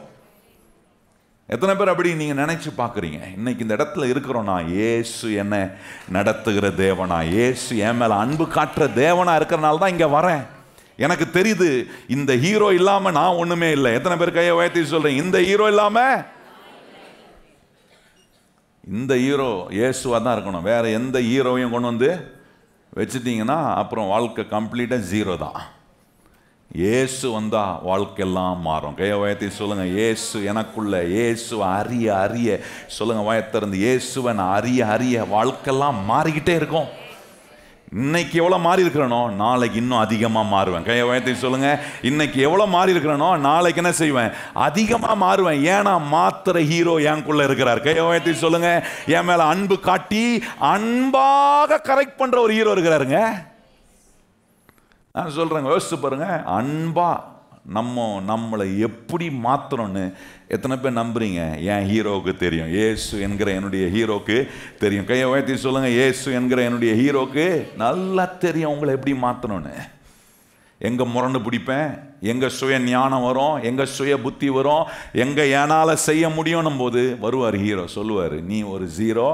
எத்தனை பேர் அப்படி நீங்க நினைச்சு பாக்குறீங்க? இன்னைக்கு இந்த இடத்துல இருக்கிறோம்னா, இயேசு என்ன நடத்துகிற தேவனா, இயேசு என் மேல அன்பு காட்டுற தேவனா இருக்கிறனால தான் இங்க வரேன். எனக்கு தெரியுது இந்த ஹீரோ இல்லாம நான் ஒண்ணுமே இல்லை. எத்தனை பேர் கையை உயர்த்தி சொல்றேன், இந்த ஹீரோ இல்லாம, இந்த ஹீரோ இயேசுவா தான் இருக்கணும். வேற எந்த ஹீரோவையும் கொண்டு வந்து வச்சுட்டீங்கன்னா அப்புறம் வாழ்க்கை கம்ப்ளீட்டா ஜீரோ தான். இயேசு வந்தா வாழ்க்கையெல்லாம் மாறும். கையை உயர்த்தி சொல்லுங்க, இயேசு எனக்குள்ள, இயேசுவை அறிய அறிய சொல்லுங்க, வாயத்திறந்து இயேசுவை நான் அறிய அறிய வாழ்க்கையெல்லாம் மாறிக்கிட்டே இருக்கும். இன்னைக்கு எவ்வளோ மாறி இருக்கிறனோ நாளைக்கு இன்னும் அதிகமாக மாறுவேன். கையை உயர்த்தி சொல்லுங்க, இன்னைக்கு எவ்வளோ மாறி இருக்கிறனோ நாளைக்கு என்ன செய்வேன், அதிகமாக மாறுவேன். ஏன்னா மாத்திர ஹீரோ எனக்குள்ள இருக்கிறார். கையை உயர்த்தி சொல்லுங்க, என் மேல அன்பு காட்டி அன்பாக கரெக்ட் பண்ற ஒரு ஹீரோ இருக்கிறாருங்க. நான் சொல்றேங்க, யோசிச்சு பாருங்க, அன்பா நம்மளை எப்படி மாற்றணும்னு எத்தனை பேர் நம்புறீங்க? என் ஹீரோவுக்கு தெரியும், இயேசு என்கிற என்னுடைய ஹீரோக்கு தெரியும். கையை உயர்த்தி சொல்லுங்க, இயேசு என்கிற என்னுடைய ஹீரோக்கு நல்லா தெரியும் உங்களை எப்படி மாற்றணும்னு. எங்க முரண்டு பிடிப்பேன், எங்க சுய ஞானம் வரும், எங்க சுய புத்தி வரும், எங்க என்னால் செய்ய முடியும் போது வருவார் ஹீரோ, சொல்லுவார், நீ ஒரு ஜீரோ,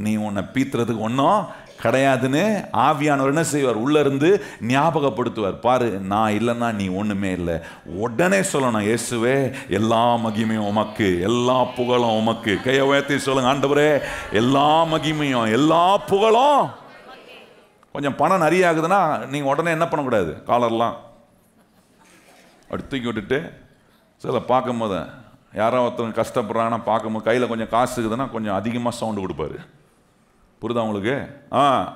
நீ உன்னை பீத்துறதுக்கு ஒன்றும் கிடையாதுன்னு ஆவியானவர் என்ன செய்வார்? உள்ள இருந்து ஞாபகப்படுத்துவார். பாரு, நான் இல்லைன்னா நீ ஒண்ணுமே இல்லை. உடனே சொல்லணும், இயேசுவே எல்லா மகிமையும் உமக்கு, எல்லா புகழும் உமக்கு. கையை உயர்த்தி சொல்லுங்க, ஆண்டவரே எல்லா மகிமையும் எல்லா புகழும். கொஞ்சம் பணம் நிறைய ஆகுதுன்னா நீங்க உடனே என்ன பண்ணக்கூடாது? காலர்லாம் அப்படி தூக்கி விட்டுட்டு சில பார்க்கும்போது யாரோ ஒருத்தவங்க கஷ்டப்படுறாங்கன்னா பார்க்கும்போது கையில் கொஞ்சம் காசு இருக்குதுன்னா கொஞ்சம் அதிகமாக சவுண்டு கொடுப்பாரு. புரியுதா உங்களுக்கு?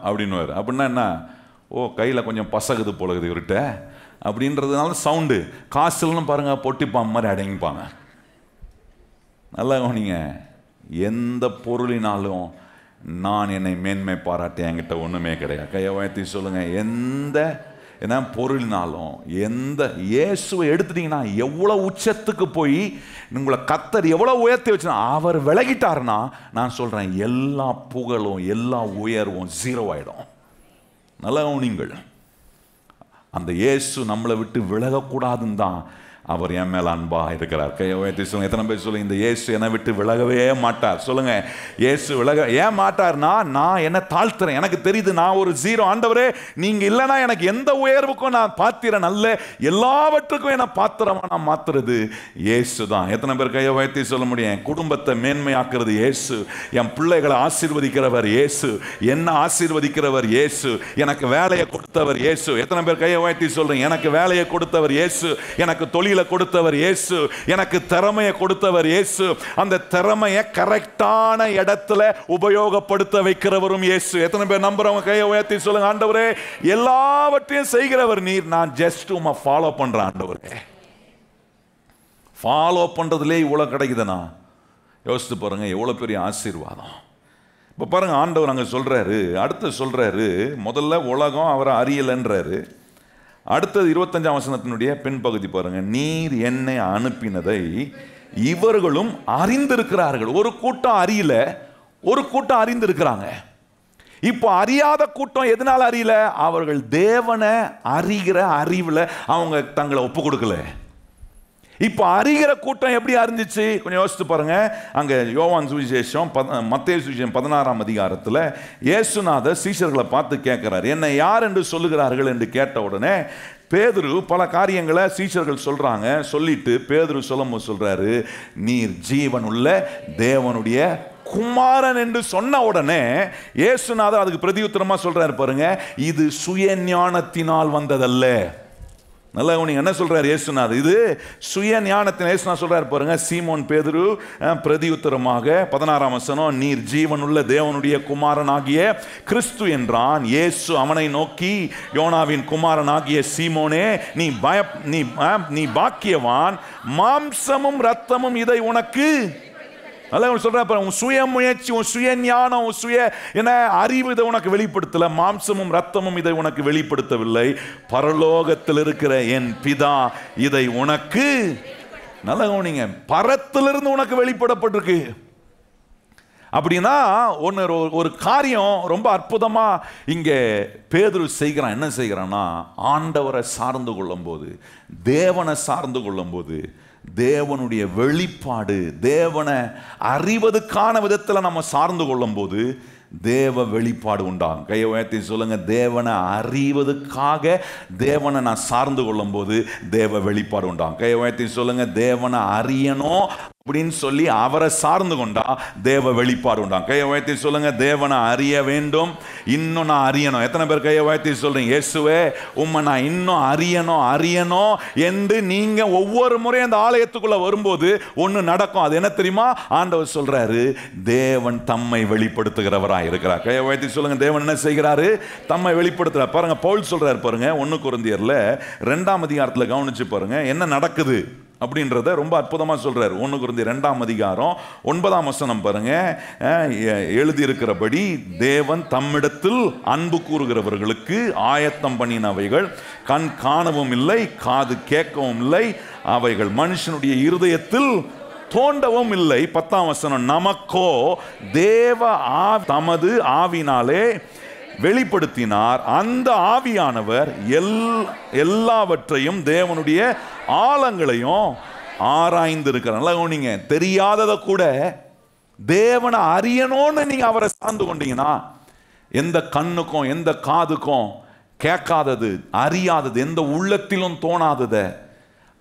அப்படின்னுவார். அப்படின்னா என்ன? ஓ, கையில் கொஞ்சம் பசகுது போலகுது இவர்கிட்ட அப்படின்றதுனால சவுண்டு. காசுலாம் பாருங்க பொட்டிப்பான் மாதிரி அடங்கிப்பாங்க. நல்லா கவனிங்க, எந்த பொருளினாலும் நான் என்னை மேன்மை பாராட்டி என்கிட்ட ஒன்றுமே கிடையாது. கையை உயர்த்தி சொல்லுங்க, எந்த என்ன பொருளினாலும். எந்த இயேசுவை எடுத்துட்டீங்கன்னா எவ்வளோ உச்சத்துக்கு போய் உங்களை கர்த்தர் எவ்வளோ உயர்த்தி வச்சுனா அவர் விலகிட்டாருன்னா நான் சொல்கிறேன் எல்லா புகழும் எல்லா உயர்வும் ஜீரோ ஆகிடும். நல்லா நீங்கள் அந்த இயேசு நம்மளை விட்டு விலகக்கூடாதுன்னு தான் அவர் என் மேல அன்பா இருக்கிறார். கையை உயர்த்தி சொல்லுங்க, எத்தனை பேர் சொல்லுங்க, இந்த இயேசு என்னை விட்டு விலகவே மாட்டார். சொல்லுங்க, இயேசு விலக ஏன் மாட்டார்னா நான் என்ன தாழ்த்துறேன். எனக்கு தெரியுது நான் ஒரு ஜீரோ. ஆண்டவரே நீங்க இல்லைன்னா எனக்கு எந்த உயர்வுக்கும் நான் பாத்திரன் அல்ல, எல்லாவற்றுக்கும் என்ன பாத்திரமா நான் மாத்துறது இயேசு தான். எத்தனை பேர் கையை உயர்த்தி சொல்ல முடியும்? என் குடும்பத்தை மேன்மையாக்குறது இயேசு, என் பிள்ளைகளை ஆசீர்வதிக்கிறவர் இயேசு, என்ன ஆசீர்வதிக்கிறவர் இயேசு, எனக்கு வேலையை கொடுத்தவர் இயேசு. எத்தனை பேர் கையை உயர்த்தி சொல்றீங்க, எனக்கு வேலையை கொடுத்தவர் இயேசு, எனக்கு தொழிலை கொடுத்தவர் இயேசு, எனக்கு திறமையை கொடுத்தவர் இயேசு, அந்த திறமையை கரெக்டான இடத்துல உபயோகப்படுத்த வைக்கிறவரும் இயேசு. எத்தனை பேர் நம்புறவங்க கையை உயர்த்தி சொல்லுங்க, ஆண்டவரே எல்லாவற்றையும் செய்கிறவர் நீர், நான் ஜஸ்ட் உம்மை ஃபாலோ பண்றேன். ஆண்டவரே ஃபாலோ பண்றதுலே இவ்வளவு கிடைக்குதுன்னா யோசித்து பாருங்க எவ்வளவு பெரிய ஆசீர்வாதம். இப்ப பாருங்க, ஆண்டவர் அங்க சொல்றாரு, அடுத்து சொல்றாரு, முதல்ல உலகம் அவரை அறியலன்றாரு. அடுத்தது 25ஆம் வசனத்தினுடைய பின்பகுதி பாருங்க, நீர் என்னை அனுப்பினதை இவர்களும் அறிந்திருக்கிறார்கள். ஒரு கூட்டம் அறியல, ஒரு கூட்டம் அறிந்திருக்கிறாங்க. இப்போ அறியாத கூட்டம் எதனால அறியல? அவர்கள் தேவனை அறிகிற அறிவுல அவங்க தங்களை ஒப்பு கொடுக்கல. இப்போ அறிகிற கூட்டம் எப்படி அறிஞ்சிச்சு? கொஞ்சம் யோசித்து பாருங்க. அங்க யோவான் சுவிசேஷம் மத்தேயு சுவிசேஷம் 16ஆம் அதிகாரத்தில் இயேசுநாதர் சீஷர்களை பார்த்து கேட்கிறார், என்னை யார் என்று சொல்லுகிறார்கள் என்று கேட்ட உடனே பேதுரு பல காரியங்களை சீஷர்கள் சொல்றாங்க. சொல்லிட்டு பேதுரு சொல்லும்போது சொல்றாரு, நீர் ஜீவன் உள்ள தேவனுடைய குமாரன் என்று சொன்ன உடனே இயேசுநாதர் அதுக்கு பிரதியுத்தரமா சொல்றாரு பாருங்க, இது சுய ஞானத்தினால் வந்ததல்ல. நல்லா நீங்க என்ன சொல்றாரு இயேசுநாதர்? இது சுய ஞானத்தின். இயேசுநாதர் சொல்றாரு பாருங்க, சீமோன் பேதுரு பிரதியுத்தரமாக 16ஆம் வசனம், நீர் ஜீவனுள்ள தேவனுடைய குமாரன் ஆகிய கிறிஸ்து என்றான். இயேசு அவனை நோக்கி, யோனாவின் குமாரன் ஆகிய சீமோனே, நீ பாக்கியவான், மாம்சமும் இரத்தமும் இதை உனக்கு சொல்ற, உன் சுய முயற்சி, உன் சுய ஞானம், உன் சுய என்ன அறிவு இதை உனக்கு வெளிப்படுத்தல, மாம்சமும் ரத்தமும் இதை உனக்கு வெளிப்படுத்தவில்லை, பரலோகத்தில் இருக்கிற என் பிதா இதை உனக்கு, நல்ல கவனிங்க, பரத்திலிருந்து உனக்கு வெளிப்படப்பட்டிருக்கு. அப்படின்னா ஒரு காரியம் ரொம்ப அற்புதமா இங்கே பேதுரு செய்கிறான். என்ன செய்கிறான்னா, ஆண்டவரை சார்ந்து கொள்ளும் போது, தேவனை சார்ந்து கொள்ளும் போது, தேவனுடைய வெளிப்பாடு, தேவனை அறிவதற்கான விதத்தில் நம்ம சார்ந்து கொள்ளும் போது தேவ வெளிப்பாடு உண்டாகும். கையை உயர்த்தி சொல்லுங்க, தேவனை அறிவதற்காக தேவனை நான் சார்ந்து கொள்ளும் போது தேவ வெளிப்பாடு உண்டாகும். கையை உயர்த்தி சொல்லுங்க, தேவனை அறியணும் அப்படின்னு சொல்லி அவரை சார்ந்து கொண்டா தேவ வெளிப்பாடு உண்டாகும். கையை உயர்த்தி சொல்லுங்க, தேவனை அறிய வேண்டும், இன்னும் நான் அறியணும். எத்தனை பேர் கையை உயர்த்தி சொல்றீங்க, இயேசுவே உம்மை நான் இன்னும் அறியணும் என்று நீங்க ஒவ்வொரு முறையும் அந்த ஆலயத்துக்குள்ள வரும்போது ஒன்று நடக்கும். அது என்ன தெரியுமா? ஆண்டவர் சொல்றாரு, தேவன் தம்மை வெளிப்படுத்துகிறவரா இருக்கிறார். கையை உயர்த்தி சொல்லுங்க, தேவன் என்ன செய்கிறாரு? தம்மை வெளிப்படுத்துறார். பாருங்க, பவுல் சொல்றாரு பாருங்க, 1 கொரிந்தியர்ல 2ஆம் அதிகாரத்தில் கவனிச்சு பாருங்க என்ன நடக்குது அப்படின்றத ரொம்ப அற்புதமா சொல்றாரு. 1 கொரிந்தியர் 2ஆம் அதிகாரம் 9ஆம் வசனம் பாருங்க, எழுதியிருக்கிறபடி தேவன் தம்மிடத்தில் அன்பு கூறுகிறவர்களுக்கு ஆயத்தம் பண்ணினவைகள் கண் காணவும் இல்லை, காது கேட்கவும் இல்லை, அவைகள் மனுஷனுடைய இருதயத்தில் தோண்டவும் இல்லை. 10ஆம் வசனம், நமக்கோ தேவ தமது ஆவினாலே வெளிப்படுத்தினார். அந்த ஆவியானவர் எல்லாவற்றையும் தேவனுடைய ஆழங்களையும் ஆராய்ந்திருக்கிறார். நீங்க தெரியாததை கூட தேவனை அறியணும்னு நீங்க அவரை சார்ந்து கொண்டீங்கன்னா எந்த கண்ணுக்கும் எந்த காதுக்கும் கேட்காதது, அறியாதது, எந்த உள்ளத்திலும் தோணாததை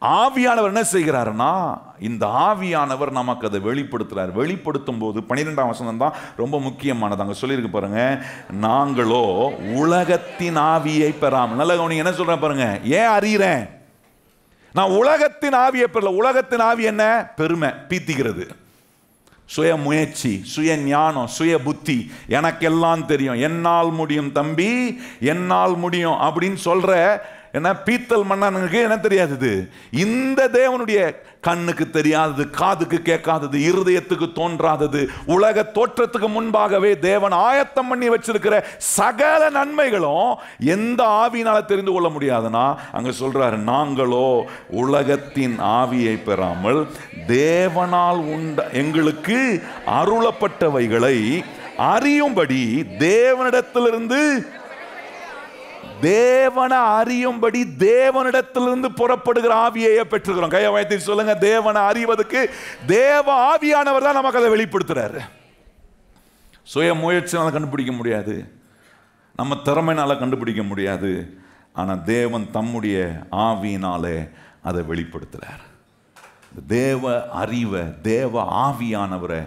ஆவியானவர் என்ன செய்கிறாருன்னா, இந்த ஆவியானவர் நமக்கு அதை வெளிப்படுத்துறார். வெளிப்படுத்தும் போது 12ஆம் வசனம் தான் ரொம்ப முக்கியமானது. அங்கே சொல்லியிருக்கு பாருங்க, நாங்களோ உலகத்தின் ஆவியை பெறாமல். நல்ல கவனிங்க, என்ன சொல்றேன் பாருங்க, ஏன் அறிகிறேன்? நான் உலகத்தின் ஆவியை பெறல. உலகத்தின் ஆவி என்ன? பெருமை, பீத்திக்கிறது, சுய முயற்சி, சுய ஞானம், சுய புத்தி, எனக்கெல்லாம் தெரியும், என்னால் முடியும் தம்பி, என்னால் முடியும் அப்படின்னு சொல்ற என்ன பீத்தல் மன்னனுக்கு என்ன தெரியாதது? இந்த தேவனுடைய கண்ணுக்கு தெரியாதது, காதுக்கு கேட்காதது, இருதயத்துக்கு தோன்றாதது, உலக தோற்றத்துக்கு முன்பாகவே தேவன் ஆயத்தம் பண்ணி வச்சிருக்கிற சகல நன்மைகளும் எந்த ஆவியினால தெரிந்து கொள்ள முடியாதுன்னா, அங்க சொல்றாரு, நாங்களோ உலகத்தின் ஆவியை பெறாமல் தேவனால் எங்களுக்கு அருளப்பட்டவைகளை அறியும்படி தேவனிடத்திலிருந்து தேவனை அறியும்படி தேவனிடத்திலிருந்து புறப்படுகிற ஆவியை பெற்றுக்கிறோம். கையை வைத்து சொல்லுங்க, தேவனை அறிவதற்கு தேவ ஆவியானவர் தான் நமக்கு அதை வெளிப்படுத்துறாரு. சுய முயற்சினால கண்டுபிடிக்க முடியாது, நம்ம திறமையினால கண்டுபிடிக்க முடியாது. ஆனால் தேவன் தம்முடைய ஆவியினாலே அதை வெளிப்படுத்துறார். தேவ அறிவை, தேவ ஆவியானவரை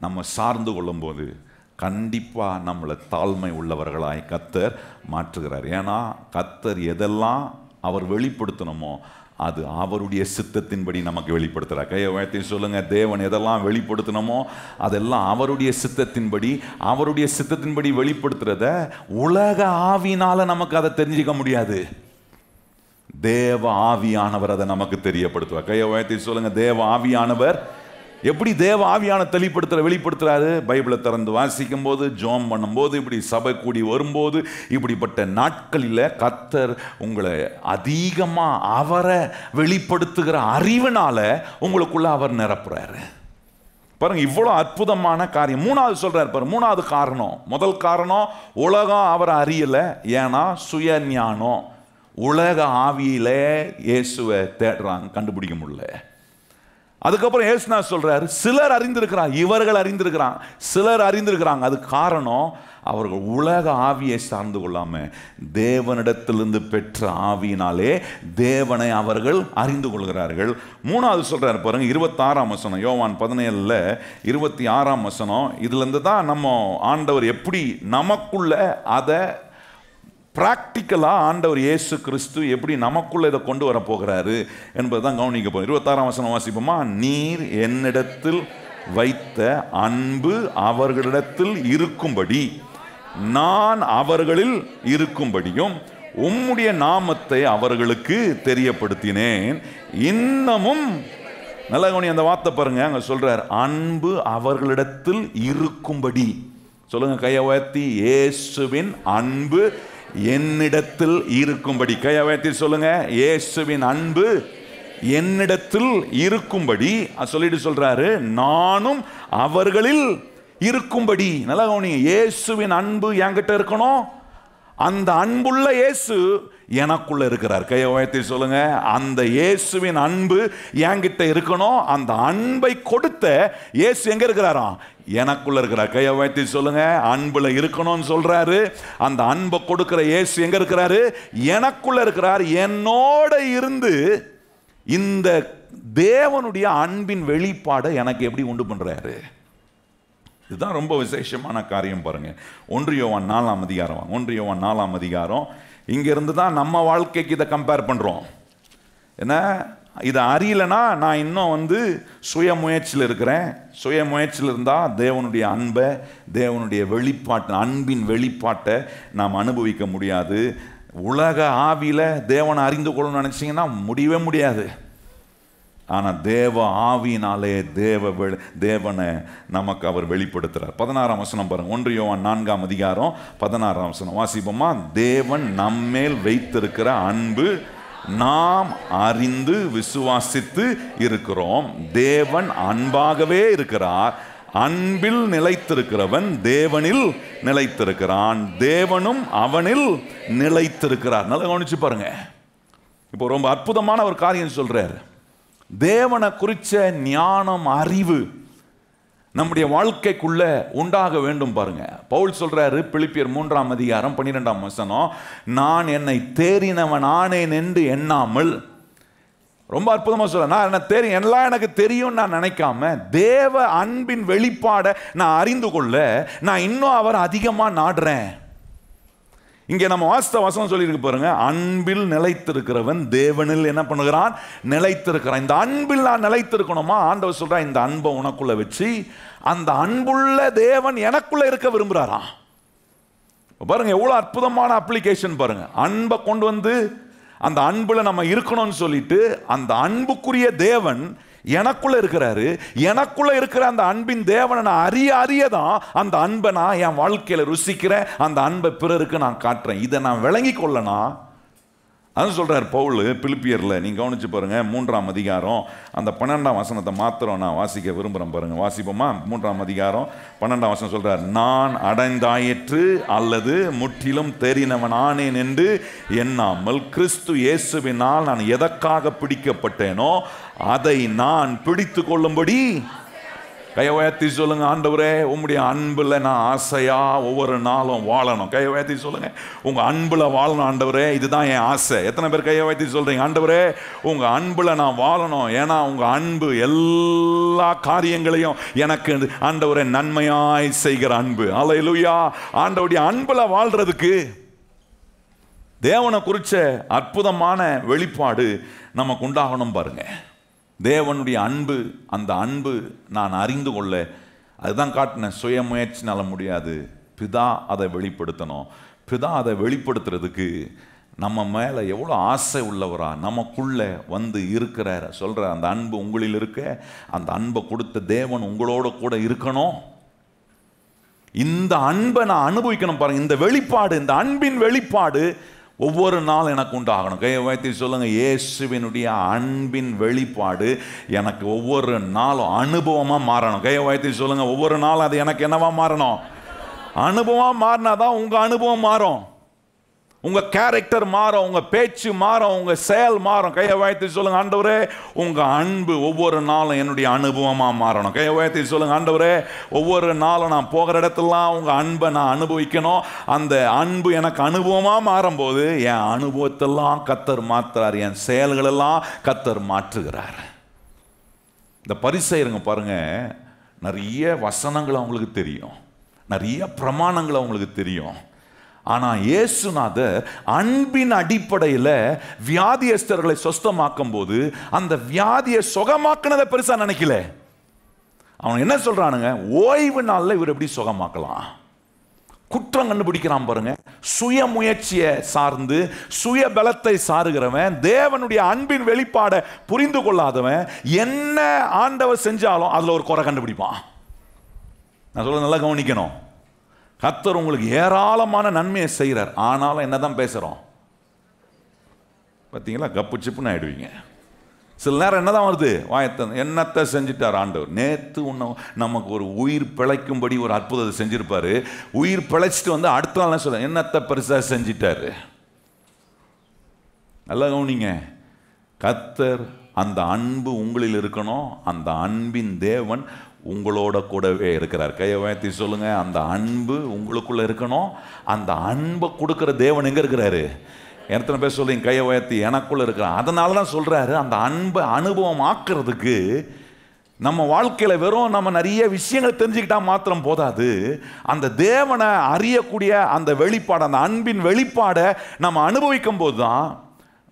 நம்ம சார்ந்து கொள்ளும் போது கண்டிப்பாக நம்மளை தாழ்மை உள்ளவர்களாய் கர்த்தர் மாற்றுகிறார். ஏன்னா கர்த்தர் எதெல்லாம் அவர் வெளிப்படுத்தணுமோ அது அவருடைய சித்தத்தின்படி நமக்கு வெளிப்படுத்துகிறார். கையை உயர்த்தி சொல்லுங்க, தேவன் எதெல்லாம் வெளிப்படுத்தணுமோ அதெல்லாம் அவருடைய சித்தத்தின்படி, அவருடைய சித்தத்தின்படி வெளிப்படுத்துறத உலக ஆவியினால நமக்கு அதை தெரிஞ்சிக்க முடியாது. தேவ ஆவியானவர் அதை நமக்கு தெரியப்படுத்துவார். கையை உயர்த்தி சொல்லுங்க, தேவ ஆவியானவர் எப்படி தேவ ஆவியான வெளிப்படுத்துறாரு? பைபிளை திறந்து வாசிக்கும் போது, ஜெபம் பண்ணும்போது, இப்படி சபை கூடி வரும்போது, இப்படிப்பட்ட நாட்களில் கர்த்தர் உங்களை அதிகமாக அவரை வெளிப்படுத்துகிற அறிவினால உங்களுக்குள்ள அவர் நிரப்புறாரு. பாருங்க, இவ்வளோ அற்புதமான காரியம். மூணாவது சொல்றாரு பாருங்க, மூணாவது காரணம். முதல் காரணம், உலகம் அவரை அறியலை, ஏன்னா சுய ஞானம், உலக ஆவியில இயேசுவை தேடுறாங்க, கண்டுபிடிக்க முடியல. அதுக்கப்புறம் இயேசுனா சொல்றாரு, சிலர் அறிந்திருக்கிறாங்க, இவர்கள் அறிந்திருக்கிறாங்க, சிலர் அறிந்திருக்கிறாங்க. அது காரணம், அவர்கள் உலக ஆவியை சார்ந்து கொள்ளாம தேவனிடத்திலிருந்து பெற்ற ஆவியினாலே தேவனை அவர்கள் அறிந்து கொள்கிறார்கள். மூணாவது சொல்றாரு பாருங்க, 26ஆம் வசனம், யோவான் 17 26ஆம் வசனம். இதுல இருந்து தான் நம்ம ஆண்டவர் எப்படி நமக்குள்ள அதை பிராக்டிக்கலாக ஆண்டவர் இயேசு கிறிஸ்து எப்படி நமக்குள்ள இதை கொண்டு வர போகிறாரு என்பதுதான் கவனிக்க போகிறோம். 26ஆம் வசனம் வாசிப்போமா? நீர் என்னிடத்தில் வைத்த அன்பு அவர்களிடத்தில் இருக்கும்படி நான் அவர்களில் இருக்கும்படியும் உம்முடைய நாமத்தை அவர்களுக்கு தெரியப்படுத்தினேன். இன்னமும் நல்ல கவனி, அந்த வார்த்தை பாருங்க, அங்க சொல்றார், அன்பு அவர்களிடத்தில் இருக்கும்படி. சொல்லுங்க கையை உயர்த்தி, இயேசுவின் அன்பு என்னிடத்தில் இருக்கும்படி. கையை உயர்த்தி சொல்லுங்க, இயேசுவின் அன்பு என்னிடத்தில் இருக்கும்படி சொல்லிட்டு சொல்றாரு, நானும் அவர்களில் இருக்கும்படி. நல்லா கவனிங்க, இயேசுவின் அன்பு என்கிட்ட இருக்கணும், அந்த அன்புள்ள இயேசு எனக்குள்ள இருக்கிறார். கையை உயர்த்தி சொல்லுங்க, அந்த இயேசுவின் அன்பு என்கிட்ட இருக்கணும், அந்த அன்பை கொடுத்த இயேசு எங்க இருக்கிறாராம்? எனக்குள்ள இருக்கிறார். கையை உயர்த்தி சொல்லுங்க, அன்புல இருக்கணும்னு சொல்றாரு, அந்த அன்பை கொடுக்கிற இயேசு எங்க இருக்கிறாரு? எனக்குள்ள இருக்கிறார். என்னோட இருந்து இந்த தேவனுடைய அன்பின் வெளிப்பாடை எனக்கு எப்படி உண்டு பண்றாரு? இதுதான் ரொம்ப விசேஷமான காரியம். பாருங்க, 1 யோவான் 4ஆம் அதிகாரம், 1 யோவான் 4ஆம் அதிகாரம். இங்கிருந்து தான் நம்ம வாழ்க்கைக்கு இதை கம்பேர் பண்றோம். என்ன, இதை அறியலைன்னா நான் இன்னும் சுய முயற்சியில் இருக்கிறேன். சுய முயற்சியில் இருந்தால் தேவனுடைய அன்பை, தேவனுடைய வெளிப்பாட்டை, அன்பின் வெளிப்பாட்டை நாம் அனுபவிக்க முடியாது. உலக ஆவியில் தேவனை அறிந்து கொள்ளணும்னு நினச்சிங்கன்னா முடியவே முடியாது. ஆனால் தேவ ஆவியினாலே தேவனை நமக்கு அவர் வெளிப்படுத்துகிறார். 16ஆம் வசனம் பாருங்க, 1 யோவான் 4ஆம் அதிகாரம் 16ஆம் வசனம் வாசிப்போமா? தேவன் நம்மேல் வைத்திருக்கிற அன்பு நாம் அறிந்து விசுவாசித்து இருக்கிறோம். தேவன் அன்பாகவே இருக்கிறார். அன்பில் நிலைத்திருக்கிறவன் தேவனில் நிலைத்திருக்கிறான், தேவனும் அவனில் நிலைத்திருக்கிறார். நல்லா கவனிச்சு பாருங்க. இப்போ ரொம்ப அற்புதமான ஒரு காரியம் சொல்றாரு. தேவனை குறிச்ச ஞானம், அறிவு, நம்முடைய வாழ்க்கைக்குள்ள உண்டாக வேண்டும். பாருங்க, பவுல் சொல்றாரு பிலிப்பியர் 3ஆம் அதிகாரம் 12ஆம் வசனம், நான் என்னை தேறினவன் ஆனேன் என்று எண்ணாமல், ரொம்ப அற்புதமா சொல்ல, நான் என்ன தெரியும் எல்லாம் எனக்கு தெரியும் நான் நினைக்காம தேவ அன்பின் வெளிப்பாட நான் அறிந்து கொள்ள நான் இன்னும் அவர் அதிகமா நாடுறேன். இங்கே நம்ம வாஸ்த வசனம் சொல்லியிருக்கு பாருங்க, அன்பில் நிலைத்திருக்கிறவன் தேவனில் என்ன பண்ணுகிறான், நிலைத்திருக்கிறான். இந்த அன்பில் நான் நிலைத்திருக்கணுமா, ஆண்டவர் சொல்றான் இந்த அன்பை உனக்குள்ள வச்சு அந்த அன்புள்ள தேவன் எனக்குள்ள இருக்க விரும்புறாராம். பாருங்க எவ்வளவு அற்புதமான அப்ளிகேஷன் பாருங்க. அன்பை கொண்டு வந்து அந்த அன்புல நம்ம இருக்கணும்னு சொல்லிட்டு அந்த அன்புக்குரிய தேவன் எனக்குள்ள இருக்கிறாரு. எனக்குள்ள இருக்கிற அந்த அன்பின் தேவனை நான் அறியதான் அந்த அன்பை நான் என் வாழ்க்கையில ருசிக்கிறேன். அந்த அன்பை பிறருக்கு நான் காட்டுறேன். இதை நான் விளங்கி கொள்ளனா, அது சொல்றார் பவுல் பிலிப்பியர்ல. நீங்க கவனிச்சு பாருங்க 3ஆம் அதிகாரம் அந்த 12ஆம் வசனத்தை மாத்திரம் நான் வாசிக்க விரும்புறேன். பாருங்க, வாசிப்போமா? 3ஆம் அதிகாரம் 12ஆம் வசனம் சொல்றார், நான் அடைந்தாயிற்று அல்லது முற்றிலும் தேறினவன் ஆனேன் என்று எண்ணாமல் கிறிஸ்து இயேசுவினால் நான் எதற்காக பிடிக்கப்பட்டேனோ அதை நான் பிடித்து கொள்ளும்படி. கையை உயர்த்தி சொல்லுங்க, ஆண்டவரே உம்முடைய அன்புல நான் ஆசையா ஒவ்வொரு நாளும் வாழணும். கையை உயர்த்தி சொல்லுங்க, உங்க அன்புல வாழணும் ஆண்டவரே, இதுதான் என் ஆசை. எத்தனை பேர் கையை உயர்த்தி சொல்றீங்க, ஆண்டவரே உங்க அன்புல நான் வாழணும், ஏன்னா உங்க அன்பு எல்லா காரியங்களையும் எனக்கு ஆண்டவரே நன்மையாய் செய்கிற அன்பு. அல்லேலூயா. ஆண்டவருடைய அன்புல வாழ்றதுக்கு தேவனை குறிச்ச அற்புதமான வெளிப்பாடு நமக்கு உண்டாகணும். பாருங்க, தேவனுடைய அன்பு, அந்த அன்பு நான் அறிந்து கொள்ள அதுதான் காட்டின சுயமுயற்சினால முடியாது. பிதா அதை வெளிப்படுத்தணும். பிதா அதை வெளிப்படுத்துறதுக்கு நம்ம மேலே எவ்வளோ ஆசை உள்ளவரா நமக்குள்ள வந்து இருக்கிறார். சொல்கிற அந்த அன்பு உங்களில் இருக்க, அந்த அன்பை கொடுத்த தேவன் உங்களோட கூட இருக்கணும். இந்த அன்பை நான் அனுபவிக்கணும். பாருங்க, இந்த வெளிப்பாடு, இந்த அன்பின் வெளிப்பாடு ஒவ்வொரு நாள் எனக்கு உண்டாகணும். கையை வைத்து சொல்லுங்க, இயேசுவினுடைய அன்பின் வெளிப்பாடு எனக்கு ஒவ்வொரு நாளும் அனுபவமாக மாறணும். கையை வைத்து சொல்லுங்க, ஒவ்வொரு நாளும் அது எனக்கு என்னவா மாறணும், அனுபவமாக மாறினாதான் உங்கள் அனுபவம் மாறும், உங்க கேரக்டர் மாறும், உங்க பேச்சு மாறும், உங்க செயல் மாறும். கையை உயர்த்தி சொல்லுங்க, ஆண்டவரே உங்க அன்பு ஒவ்வொரு நாளும் என்னுடைய அனுபவமா மாறணும். கையை உயர்த்தி சொல்லுங்க, ஆண்டவரே ஒவ்வொரு நாளும் நான் போகிற இடத்துலாம் உங்க அன்பை நான் அனுபவிக்கணும். அந்த அன்பு எனக்கு அனுபவமா மாறும்போது என் அனுபவத்தெல்லாம் கர்த்தர் மாற்றுறார், என் செயல்களெல்லாம் கர்த்தர் மாற்றுகிறார். இந்த பரிசேயருங்க பாருங்க, நிறைய வசனங்கள் அவங்களுக்கு தெரியும், நிறைய பிரமாணங்கள் அவங்களுக்கு தெரியும். ஆனால் இயேசுநாதர் அன்பின் அடிப்படையில் வியாதியஸ்தர்களை சொஸ்தமாக்கும் போது அந்த வியாதியை சுகமாக்குனதை பெருசா நினைக்கல. அவன் என்ன சொல்றானுங்க, ஓய்வு நாளில் இவர் எப்படி சுகமாக்கலாம், குற்றம் கண்டுபிடிக்கிறான் பாருங்க. சுய முயற்சியை சார்ந்து சுய பலத்தை சாருகிறவன், தேவனுடைய அன்பின் வெளிப்பாடை புரிந்து கொள்ளாதவன் என்ன ஆண்டவர் செஞ்சாலும் அதுல ஒரு குறை கண்டுபிடிப்பான். நான் சொல்ல நல்லா கவனிக்கணும். கர்த்தர் உங்களுக்கு ஏராளமான நன்மையை செய்கிறார், ஆனாலும் என்னதான் பேசுகிறோம் பார்த்தீங்களா, கப்பு சிப்புன்னு ஆயிடுவீங்க. சில நேரம் என்னதான் வருது, என்னத்தை செஞ்சுட்டார் ஆண்டவர். நேற்று நமக்கு ஒரு உயிர் பிழைக்கும்படி ஒரு அற்புதத்தை செஞ்சிருப்பாரு, உயிர் பிழைச்சிட்டு வந்து அடுத்த நாள் சொல்ல என்னத்தை பெருசாக செஞ்சிட்டாரு. நல்லா கவனிங்க, கர்த்தர் அந்த அன்பு உங்களில் இருக்கணும். அந்த அன்பின் தேவன் உங்களோட கூடவே இருக்கிறார். கையை உயர்த்தி சொல்லுங்க, அந்த அன்பு உங்களுக்குள்ள இருக்கணும். அந்த அன்பை கொடுக்கிற தேவன் எங்க இருக்கிறாரு? எத்தனை பேர் சொல்றீங்க கையை உயர்த்தி? எனக்குள்ள இருக்கிறார். அதனால தான் சொல்றாரு, அந்த அன்பை அனுபவம் ஆக்குறதுக்கு நம்ம வாழ்க்கையில வெறும் நம்ம நிறைய விஷயங்கள் தெரிஞ்சுக்கிட்டா மாத்திரம் போதாது. அந்த தேவனை அறியக்கூடிய அந்த வெளிப்பாடு, அந்த அன்பின் வெளிப்பாடை நம்ம அனுபவிக்கும் போது தான்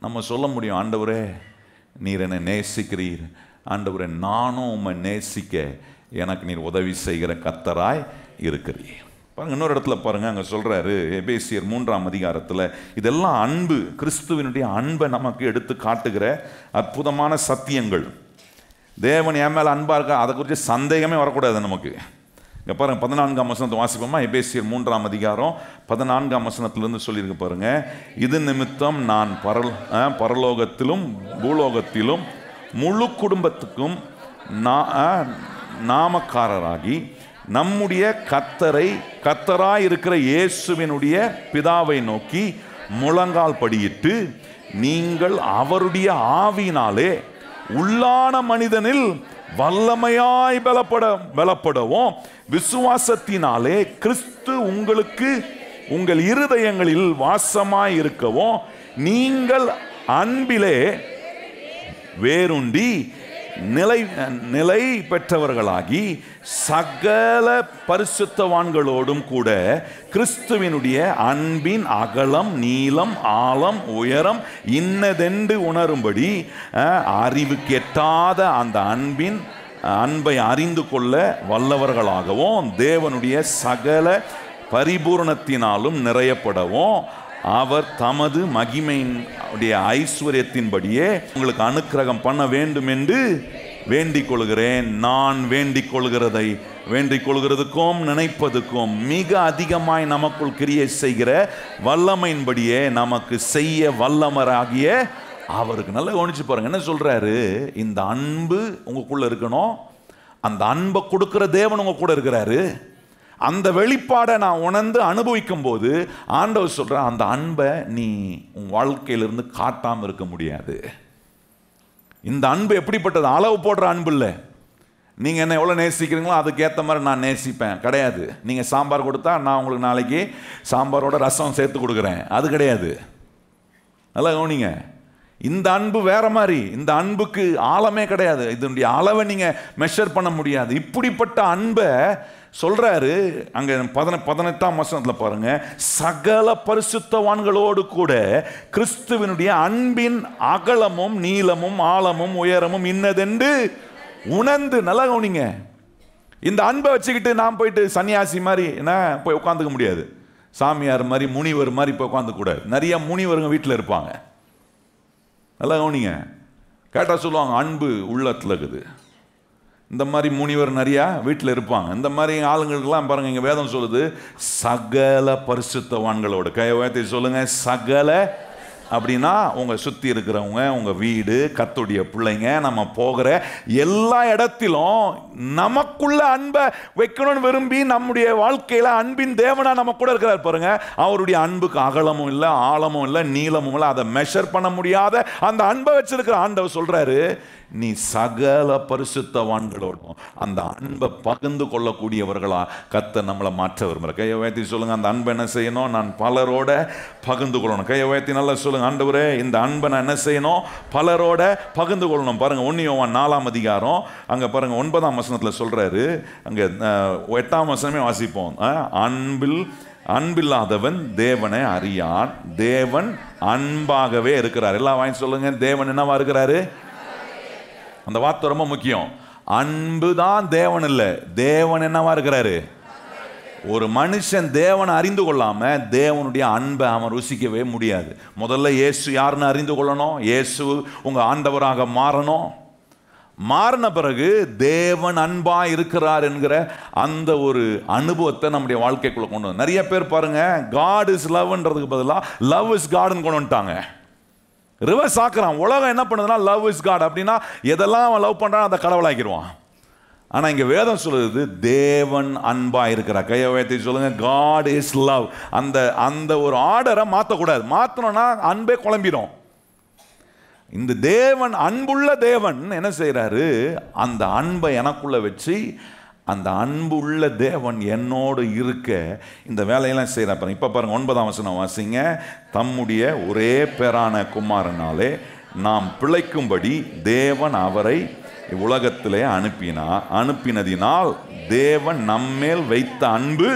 நம்ம சொல்ல முடியும், ஆண்டவரே நீர் என்னை நேசிக்கிறீர், ஆண்டவரே நானும் உம்மை நேசிக்க எனக்கு நீர் உதவி செய்கிற கர்த்தராய் இருக்கிறீர். பாருங்க, இன்னொரு இடத்துல பாருங்க, அங்கே சொல்றாரு எபேசியர் 3ஆம் அதிகாரத்தில், இதெல்லாம் அன்பு, கிறிஸ்துவினுடைய அன்பை நமக்கு எடுத்து காட்டுகிற அற்புதமான சத்தியங்கள். தேவன் என் மேல அன்பா இருக்கா, அதை குறித்து சந்தேகமே வரக்கூடாது நமக்கு. இங்கே பாருங்க, 14ஆம் வசனத்தை வாசிப்போமா? எபேசியர் 3ஆம் அதிகாரம் 14ஆம் வசனத்திலிருந்து சொல்லியிருக்கு பாருங்க. இது நிமித்தம் நான் பரலோகத்திலும் பூலோகத்திலும் முழு குடும்பத்துக்கும் நாமக்காரராகி நம்முடைய கர்த்தராய் இருக்கிற இயேசுவினுடைய பிதாவை நோக்கி முழங்கால் படியிட்டு, நீங்கள் அவருடைய ஆவியினாலே உள்ளான மனிதனில் வல்லமையாய் பலப்படவும் விசுவாசத்தினாலே கிறிஸ்து உங்களுக்கு உங்கள் இருதயங்களில் வாசமாய் இருக்கவும் நீங்கள் அன்பிலே வேருண்டி நிலை பெற்றவர்களாகி சகல பரிசுத்தவான்களோடும் கூட கிறிஸ்துவினுடைய அன்பின் அகலம் நீளம் ஆழம் உயரம் இன்னதென்று உணரும்படி அறிவுக்கு எட்டாத அந்த அன்பை அறிந்து கொள்ள வல்லவர்களாகவும் தேவனுடைய சகல பரிபூரணத்தினாலும் நிறையப்படவும் அவர் தமது மகிமையினுடைய ஐஸ்வர்யத்தின்படியே உங்களுக்கு அனுக்கிரகம் பண்ண வேண்டும் என்று வேண்டிக் கொள்கிறேன். நான் வேண்டிக் கொள்கிறதுக்கும் நினைப்பதுக்கும் மிக அதிகமாய் நமக்குள் கிரியை செய்கிற வல்லமையின்படியே நமக்கு செய்ய வல்லமராகிய அவருக்கு. நல்லா கவனிச்சு பாருங்க, என்ன சொல்றாரு? இந்த அன்பு உங்களுக்குள்ள இருக்கணும். அந்த அன்பை கொடுக்கிற தேவன் உங்க கூட இருக்கிறாரு. அந்த வெளிப்பாடை நான் உணர்ந்து அனுபவிக்கும் போது ஆண்டவர் சொல்ற அந்த அன்பை நீ உன் வாழ்க்கையிலிருந்து காட்டாம இருக்க முடியாது. இந்த அன்பு எப்படிப்பட்டது? அளவு போடுற அன்பு இல்லை. நீங்க என்ன எவ்வளவு நேசிக்கிறீங்களோ அதுக்கேற்ற மாதிரி நான் நேசிப்பேன் கிடையாது. நீங்க சாம்பார் கொடுத்தா நான் உங்களுக்கு நாளைக்கு சாம்பாரோட ரசம் சேர்த்து கொடுக்குறேன், அது கிடையாது. நல்லா கவனிங்க, இந்த அன்பு வேற மாதிரி. இந்த அன்புக்கு ஆழமே கிடையாது. இதனுடைய அளவை நீங்க மெஷர் பண்ண முடியாது. இப்படிப்பட்ட அன்பை சொல்றாரு அங்க 18ஆம் வசனத்துல பாருங்க. சகல பரிசுத்தவான்களோடு கூட கிறிஸ்துவினுடைய அன்பின் அகலமும் நீளமும் ஆழமும் உயரமும் இன்னதென்று உணர்ந்து. நல்லா கவனிங்க, இந்த அன்பை வச்சுக்கிட்டு நான் போயிட்டு சன்னியாசி மாதிரி என்ன போய் உட்காந்துக்க முடியாது. சாமியார் மாதிரி முனிவர் மாதிரி போய் உட்காந்துக்க கூடாது. நிறைய முனிவருங்க வீட்டில் இருப்பாங்க. நல்லா கவனிங்க, கேட்டால் சொல்லுவாங்க அன்பு உள்ளத்தில் இருக்குது. இந்த மாதிரி முனிவர் நிறையா வீட்டில் இருப்பாங்க. இந்த மாதிரி ஆளுங்களுக்கெல்லாம் பாருங்க, இங்கே வேதம் சொல்லுது சகல பரிசுத்தவான்களோட. கையை உயர்த்தி சொல்லுங்க சகல. அப்படின்னா உங்கள் சுற்றி இருக்கிறவங்க, உங்கள் வீடு, கர்த்தருடைய பிள்ளைங்க, நம்ம போகிற எல்லா இடத்திலும் நமக்குள்ள அன்பை வைக்கணும்னு விரும்பி நம்முடைய வாழ்க்கையில் அன்பின் தேவனா நம்ம கூட இருக்கிறார் பாருங்க. அவருடைய அன்புக்கு அகலமும் இல்லை ஆழமும் இல்லை நீளமும் இல்லை. அதை மெஷர் பண்ண முடியாத அந்த அன்பை வச்சிருக்கிற ஆண்டவர் சொல்றாரு, நீ சகல பரிசுத்தவான்களோடும் அந்த அன்பை பகிர்ந்து கொள்ளக்கூடியவர்களா கர்த்தர் நம்மளை மாற்ற விரும்புகிற. கையை உயர்த்தி சொல்லுங்க, அந்த அன்பை என்ன செய்யணும்? நான் பலரோட பகிர்ந்து கொள்ளணும். கையை உயர்த்தி நல்லா சொல்லுங்க, ஆண்டவரே இந்த அன்பை நான் என்ன செய்யணும்? பலரோட பகிர்ந்து கொள்ளணும். பாருங்க 1 யோவான் 4ஆம் அதிகாரம் அங்க பாருங்க 9ஆம் வசனத்தில் சொல்றாரு. அங்க 8ஆம் வசனமே வாசிப்போம். அன்பில்லாதவன் தேவனை அறியான், தேவன் அன்பாகவே இருக்கிறார். எல்லாம் வாங்கி சொல்லுங்க, தேவன் என்னவா இருக்கிறாரு? அந்த வார்த்தை ரொம்ப முக்கியம். அன்பு தான் தேவன் இல்லை, தேவன் என்னவா இருக்கிறாரு? ஒரு மனுஷன் தேவனை அறிந்து கொள்ளாம தேவனுடைய அன்பை அவன் ருசிக்கவே முடியாது. முதல்ல இயேசு யாருன்னு அறிந்து கொள்ளணும். இயேசு உங்க ஆண்டவராக மாறணும். மாறின பிறகு தேவன் அன்பா இருக்கிறார் என்கிற அந்த ஒரு அனுபவத்தை நம்முடைய வாழ்க்கைக்குள்ள கொண்டு வந்து. நிறைய பேர் பாருங்க, காட் இஸ் லவ்ன்றதுக்கு பதிலாக லவ் இஸ் காட்னு கொண்டு வந்துட்டாங்க. ரிவர்ஸ் ஆக்குறான். உலகம் என்ன பண்ணுதுன்னா லவ் இஸ் காட் அப்படின்னா எதெல்லாம் அவன் லவ் பண்றான் அதை கடவுளாக்கிடுவான். ஆனா இங்க வேதம் சொல்லுது தேவன் அன்பா இருக்கிறார். கையை உயர்த்தி சொல்லுங்க, காட் இஸ் லவ். அந்த ஒரு ஆர்டரை மாற்றக்கூடாது. மாற்றணும்னா அன்பே குழம்பிடும். இந்த தேவன் அன்புள்ள தேவன் என்ன செய்யறாரு? அந்த அன்பை எனக்குள்ள வச்சு அந்த அன்புள்ள தேவன் என்னோடு இருக்க இந்த வேலையெல்லாம் செய்யறாரு. இப்ப பாருங்க 9ஆம் வசனம் வாசிங்க. தம்முடைய ஒரே பேரான குமாரனாலே நாம் பிழைக்கும்படி தேவன் அவரை உலகத்திலே அனுப்பினதினால் தேவன் நம்மேல் வைத்த அன்பு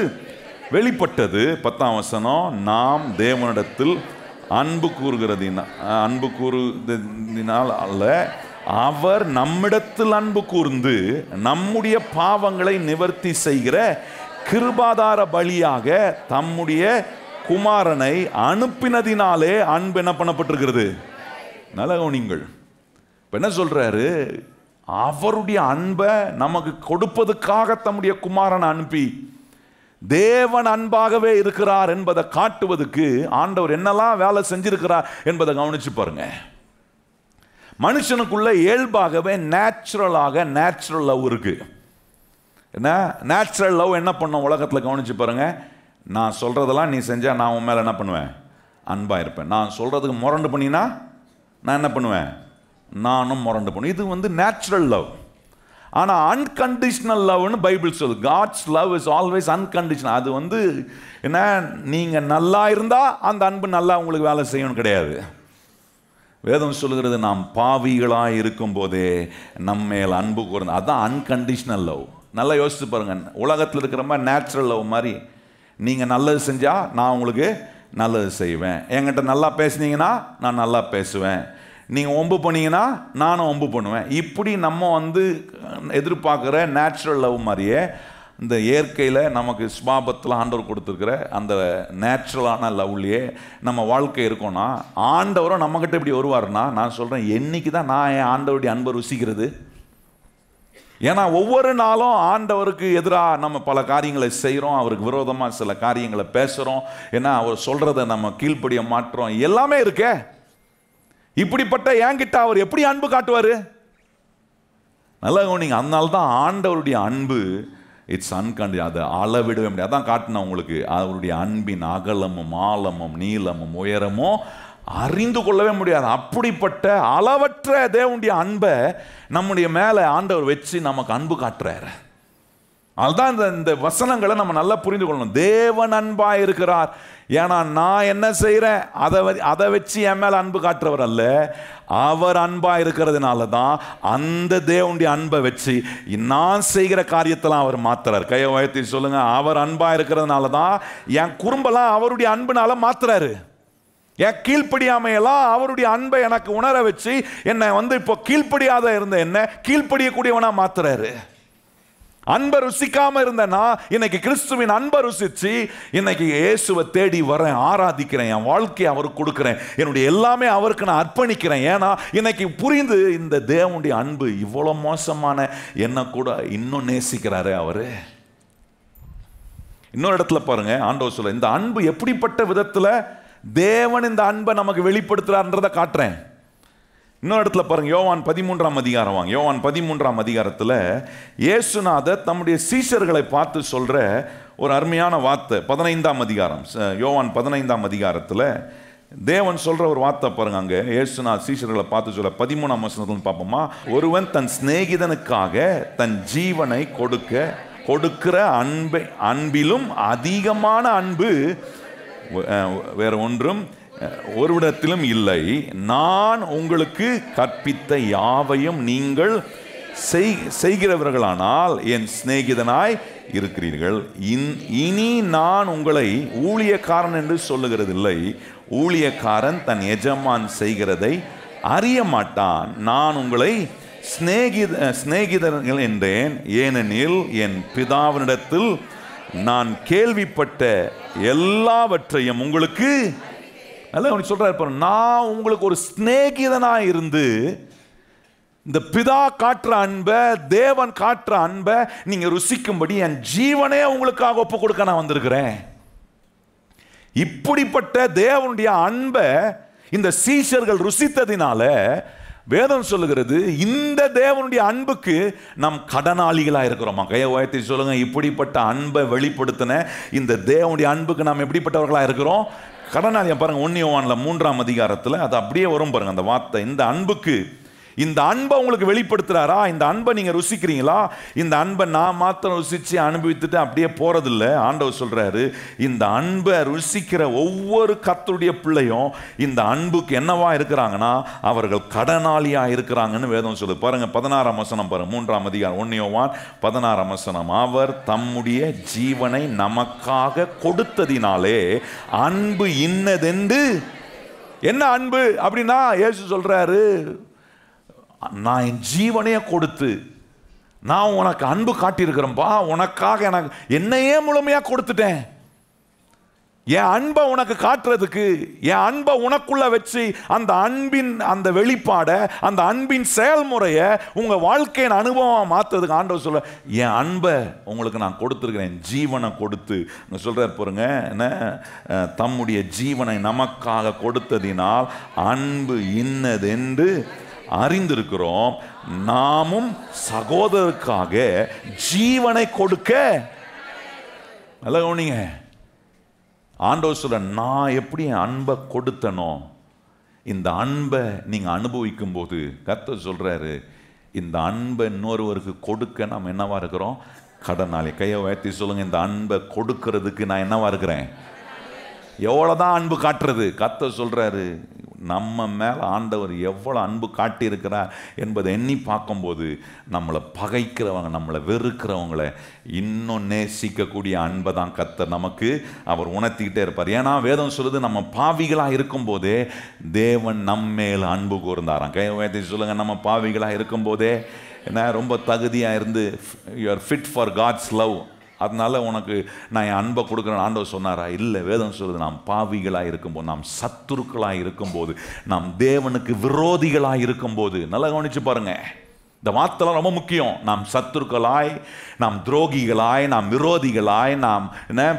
வெளிப்பட்டது. 10ஆம் வசனம், நாம் தேவனிடத்தில் அன்பு கூறுகிறதினால் அல்ல, அவர் நம்மிடத்தில் அன்பு கூர்ந்து நம்முடைய பாவங்களை நிவர்த்தி செய்கிற கிருபாதார பலியாக தம்முடைய குமாரனை அனுப்பினதினாலே அன்பு என்ன பண்ணப்பட்டிருக்கிறது. நல்ல கவனிங்கள். இப்ப என்ன சொல்றாரு? அவருடைய அன்பை நமக்கு கொடுப்பதுக்காக தம்முடைய குமாரனை அனுப்பி தேவன் அன்பாகவே இருக்கிறார் என்பதை காட்டுவதற்கு ஆண்டவர் என்னெல்லாம் வேலை செஞ்சிருக்கிறார் என்பதை கவனிச்சு பாருங்க. மனுஷனுக்குள்ள இயல்பாகவே நேச்சுரல் லவ் இருக்கு. என்ன நேச்சுரல் லவ் என்ன பண்ணும் உலகத்தில்? கவனிச்சு பாருங்க. நான் சொல்றதெல்லாம் நீ செஞ்சா நான் உன் மேல என்ன பண்ணுவேன்? அன்பா இருப்பேன். நான் சொல்றதுக்கு முரண்டு பண்ணினா நான் என்ன பண்ணுவேன்? நானும் முரண்டு பண்ணுவேன். இது நேச்சுரல் லவ். ஆனால் அன்கண்டிஷனல் லவ்னு பைபிள் சொல்லுது. God's love is always unconditional. அது என்ன, நீங்கள் நல்லா இருந்தால் அந்த அன்பு நல்லா உங்களுக்கு வேலை செய்யணும் கிடையாது. வேதம் சொல்லுகிறது நாம் பாவிகளாக இருக்கும் போதே நம்ம மேல் அன்பு கூர்ந்து, அதுதான் அன்கண்டிஷனல் லவ். நல்லா யோசிச்சு பாருங்கள். உலகத்தில் இருக்கிற மாதிரி நேச்சுரல் லவ் மாதிரி, நீங்கள் நல்லது செஞ்சால் நான் உங்களுக்கு நல்லது செய்வேன், என்கிட்ட நல்லா பேசுனீங்கன்னா நான் நல்லா பேசுவேன், நீங்கள் ஒம்பு பண்ணீங்கன்னா நானும் ஒம்பு பண்ணுவேன். இப்படி நம்ம எதிர்பார்க்குற நேச்சுரல் லவ் மாதிரியே இந்த இயற்கையில் நமக்கு ஸ்வாபத்தில் ஆண்டவர் கொடுத்துருக்கிற அந்த நேச்சுரலான லவ்லையே நம்ம வாழ்க்கை இருக்கோன்னா, ஆண்டவரும் நம்மக்கிட்ட இப்படி வருவார்னா, நான் சொல்கிறேன், என்னைக்கு தான் நான் என் ஆண்டவருடைய அன்பை ருசிக்கிறது? ஏன்னா ஒவ்வொரு நாளும் ஆண்டவருக்கு எதிராக நம்ம பல காரியங்களை செய்கிறோம், அவருக்கு விரோதமாக சில காரியங்களை பேசுகிறோம், ஏன்னா அவர் சொல்கிறத நம்ம கீழ்ப்படிய மாற்றோம், எல்லாமே இருக்கே. இப்படிப்பட்ட என்கிட்ட அவர் எப்படி அன்பு காட்டுவார்? நல்லா கவனிங்க. அதனால தான் ஆண்டவருடைய அன்பு இட்ஸ் அன்கண்டிஷனல். அதை அளவிடவே முடியாது. அதான் காட்டின உங்களுக்கு அவருடைய அன்பின் அகலமும் ஆழமும் நீளமும் உயரமும் அறிந்து கொள்ளவே முடியாது. அப்படிப்பட்ட அளவற்ற தேவனுடைய அன்பை நம்முடைய மேலே ஆண்டவர் வச்சு நமக்கு அன்பு காட்டுறாரு. அதுதான் இந்த வசனங்களை நம்ம நல்லா புரிந்து கொள்ளணும். தேவன் அன்பாக இருக்கிறார். ஏன்னா நான் என்ன செய்கிறேன் அதை வச்சு என் மேலே அன்பு காட்டுறவர் அல்ல, அவர் அன்பாக இருக்கிறதுனால தான் அந்த தேவனுடைய அன்பை வச்சு நான் செய்கிற காரியத்தெல்லாம் அவர் மாத்துறாரு. கையை உயர்த்தி சொல்லுங்க, அவர் அன்பாக இருக்கிறதுனால தான் என் குறும்பெல்லாம் அவருடைய அன்புனால மாத்துறாரு. என் கீழ்ப்படியாமையெல்லாம் அவருடைய அன்பை எனக்கு உணர வச்சு என்னை இப்போ கீழ்ப்படியாத இருந்த என்ன கீழ்ப்படியக்கூடியவனா மாத்துறாரு. அன்பை ருசிக்காம இருந்தேன்னா இன்னைக்கு கிறிஸ்துவின் அன்பை ருசிச்சு இன்னைக்கு இயேசுவை தேடி வரேன், ஆராதிக்கிறேன், என் வாழ்க்கையை அவருக்கு கொடுக்கிறேன், என்னுடைய எல்லாமே அவருக்கு நான் அர்ப்பணிக்கிறேன். ஏன்னா இன்னைக்கு புரிந்து இந்த தேவனுடைய அன்பு இவ்வளோ மோசமான என்ன கூட இன்னும் நேசிக்கிறாரு அவரு. இன்னொரு இடத்துல பாருங்க, ஆண்டவர் சொல்ல இந்த அன்பு எப்படிப்பட்ட விதத்துல தேவன் இந்த அன்பை நமக்கு வெளிப்படுத்துறாருன்றதை காட்டுறேன். இன்னொரு இடத்துல பாருங்க, யோவான் 13ஆம் அதிகாரம் வாங்க. யோவான் 13ஆம் அதிகாரத்தில் இயேசுநாதர் தம்முடைய சீஷர்களை பார்த்து சொல்ற ஒரு அருமையான வார்த்தை. 15ஆம் அதிகாரம், யோவான் 15ஆம் அதிகாரத்தில் தேவன் சொல்ற ஒரு வார்த்தை பாருங்க. அங்க இயேசுநாதர் சீஷர்களை பார்த்து சொல்ல 13ஆம் வசனத்துல பார்ப்போமா, ஒருவன் தன் சிநேகிதனுக்காக தன் ஜீவனை கொடுக்கிற அன்பிலும் அதிகமான அன்பு வேற ஒன்றும் ஒருவிடத்திலும் இல்லை. நான் உங்களுக்கு கற்பித்த யாவையும் நீங்கள் செய்கிறவர்களானால் என் சிநேகிதனாய் இருக்கிறீர்கள். இனி நான் உங்களை ஊழியக்காரன் என்று சொல்லுகிறதில்லை, ஊழியக்காரன் தன் எஜமான் செய்கிறதை அறிய மாட்டான். நான் உங்களை சிநேகிதர்கள் என்றேன், ஏனெனில் என் பிதாவினிடத்தில் நான் கேள்விப்பட்ட எல்லாவற்றையும் உங்களுக்கு சொல்றாரு. நான் உங்களுக்கு ஒரு சிநேகிதனாக இருந்து இந்த பிதா காட்டுற அன்பை, தேவன் காட்டுற அன்பை நீங்க ருசிக்கும்படி என் ஜீவனே உங்களுக்காக ஒப்பு கொடுக்க நான் வந்திருக்கிறேன். இப்படிப்பட்ட தேவனுடைய அன்பை இந்த சீஷர்கள் ருசித்ததினால வேதம் சொல்லுகிறது, இந்த தேவனுடைய அன்புக்கு நாம் கடனாளிகளா இருக்கிறோமா? கையை உயர்த்தி சொல்லுங்க, இப்படிப்பட்ட அன்பை வெளிப்படுத்தின இந்த தேவனுடைய அன்புக்கு நாம் எப்படிப்பட்டவர்களா இருக்கிறோம்? கடனாளியா. பாருங்க 1 யோவான்ல 3ஆம் அதிகாரத்தில் அது அப்படியே வரும் பாருங்க அந்த வார்த்தை. இந்த அன்புக்கு, இந்த அன்பை உங்களுக்கு வெளிப்படுத்துறாரா? இந்த அன்பை நீங்க ருசிக்கிறீங்களா? இந்த அன்பை நான் மாத்திரம் ருசிச்சு அனுபவித்துட்டு அப்படியே போறதில்லை. ஆண்டவர் சொல்றாரு, இந்த அன்பை ருசிக்கிற ஒவ்வொரு கர்த்தருடைய பிள்ளையும் இந்த அன்புக்கு என்னவா இருக்கிறாங்கன்னா அவர்கள் கடனாளியா இருக்கிறாங்கன்னு வேதம் சொல்லுது. பாருங்க 16ஆம் வசனம் பாருங்க, 3ஆம் அதிகாரம் 1 யோவான் 16ஆம் வசனம். அவர் தம்முடைய ஜீவனை நமக்காக கொடுத்ததினாலே அன்பு இன்னதென்று. என்ன அன்பு அப்படின்னா இயேசு சொல்றாரு, நான் என் ஜீவனையே கொடுத்து நான் உனக்கு அன்பு காட்டியிருக்கிறேன்பா, உனக்காக எனக்கு என்னையே முழுமையா கொடுத்துட்டேன். என் அன்பை உனக்கு காட்டுறதுக்கு, என் அன்பை உனக்குள்ள வச்சு அந்த அன்பின் அந்த வெளிப்பாடை, அந்த அன்பின் செயல்முறையை உங்க வாழ்க்கையின் அனுபவம் மாத்துறதுக்கு ஆண்டவர் சொல்ல, என் அன்பை உங்களுக்கு நான் கொடுத்துருக்கிறேன், ஜீவனை கொடுத்து சொல்றாரு பாருங்க. என்ன, தம்முடைய ஜீவனை நமக்காக கொடுத்ததினால் அன்பு இன்னதென்று அறிந்திருக்கிறோம், நாமும் சகோதரருக்காக ஜீவனை கொடுக்க. நல்ல கவனிங்க, ஆண்டவர் சொல்ல, நான் எப்படி என் அன்பை கொடுத்தனோ இந்த அன்பை நீங்க அனுபவிக்கும் போது கர்த்தர் சொல்றாரு, இந்த அன்பை இன்னொருவருக்கு கொடுக்க நாம் என்னவா இருக்கிறோம்? கடனாளி. கையை உயர்த்தி சொல்லுங்க, இந்த அன்பை கொடுக்கறதுக்கு நான் என்னவா இருக்கிறேன்? எவ்வளோதான் அன்பு காட்டுறது? கர்த்தர் சொல்றாரு, நம்ம மேல ஆண்டவர் எவ்வளோ அன்பு காட்டியிருக்கிறார் என்பதை எண்ணி பார்க்கும்போது நம்மளை பகைக்கிறவங்க, நம்மளை வெறுக்கிறவங்களை இன்னும் நேசிக்கக்கூடிய அன்பை தான் கர்த்தர் நமக்கு அவர் உணர்த்திக்கிட்டே இருப்பார். ஏன்னா வேதம் சொல்லுது, நம்ம பாவிகளாக இருக்கும்போதே தேவன் நம்மேல் அன்பு கூர்ந்தாராம். கை உயர்த்தி சொல்லுங்க, நம்ம பாவிகளாக இருக்கும்போதே என்ன ரொம்ப தகுதியாக இருந்து you are fit for God's love, அதனால உனக்கு நான் என் அன்பை கொடுக்குறேன் ஆண்டவர் சொன்னாரா? இல்லை. வேதம் சொல்லுது, நாம் பாவிகளாக இருக்கும்போது, நாம் சத்துருக்களாக இருக்கும்போது, நாம் தேவனுக்கு விரோதிகளாக இருக்கும்போது, நல்லா கவனிச்சு பாருங்க, இந்த வார்த்தைலாம் ரொம்ப முக்கியம். நாம் சத்துருக்களாய், நாம் துரோகிகளாய், நாம் விரோதிகளாய், நாம் என்ன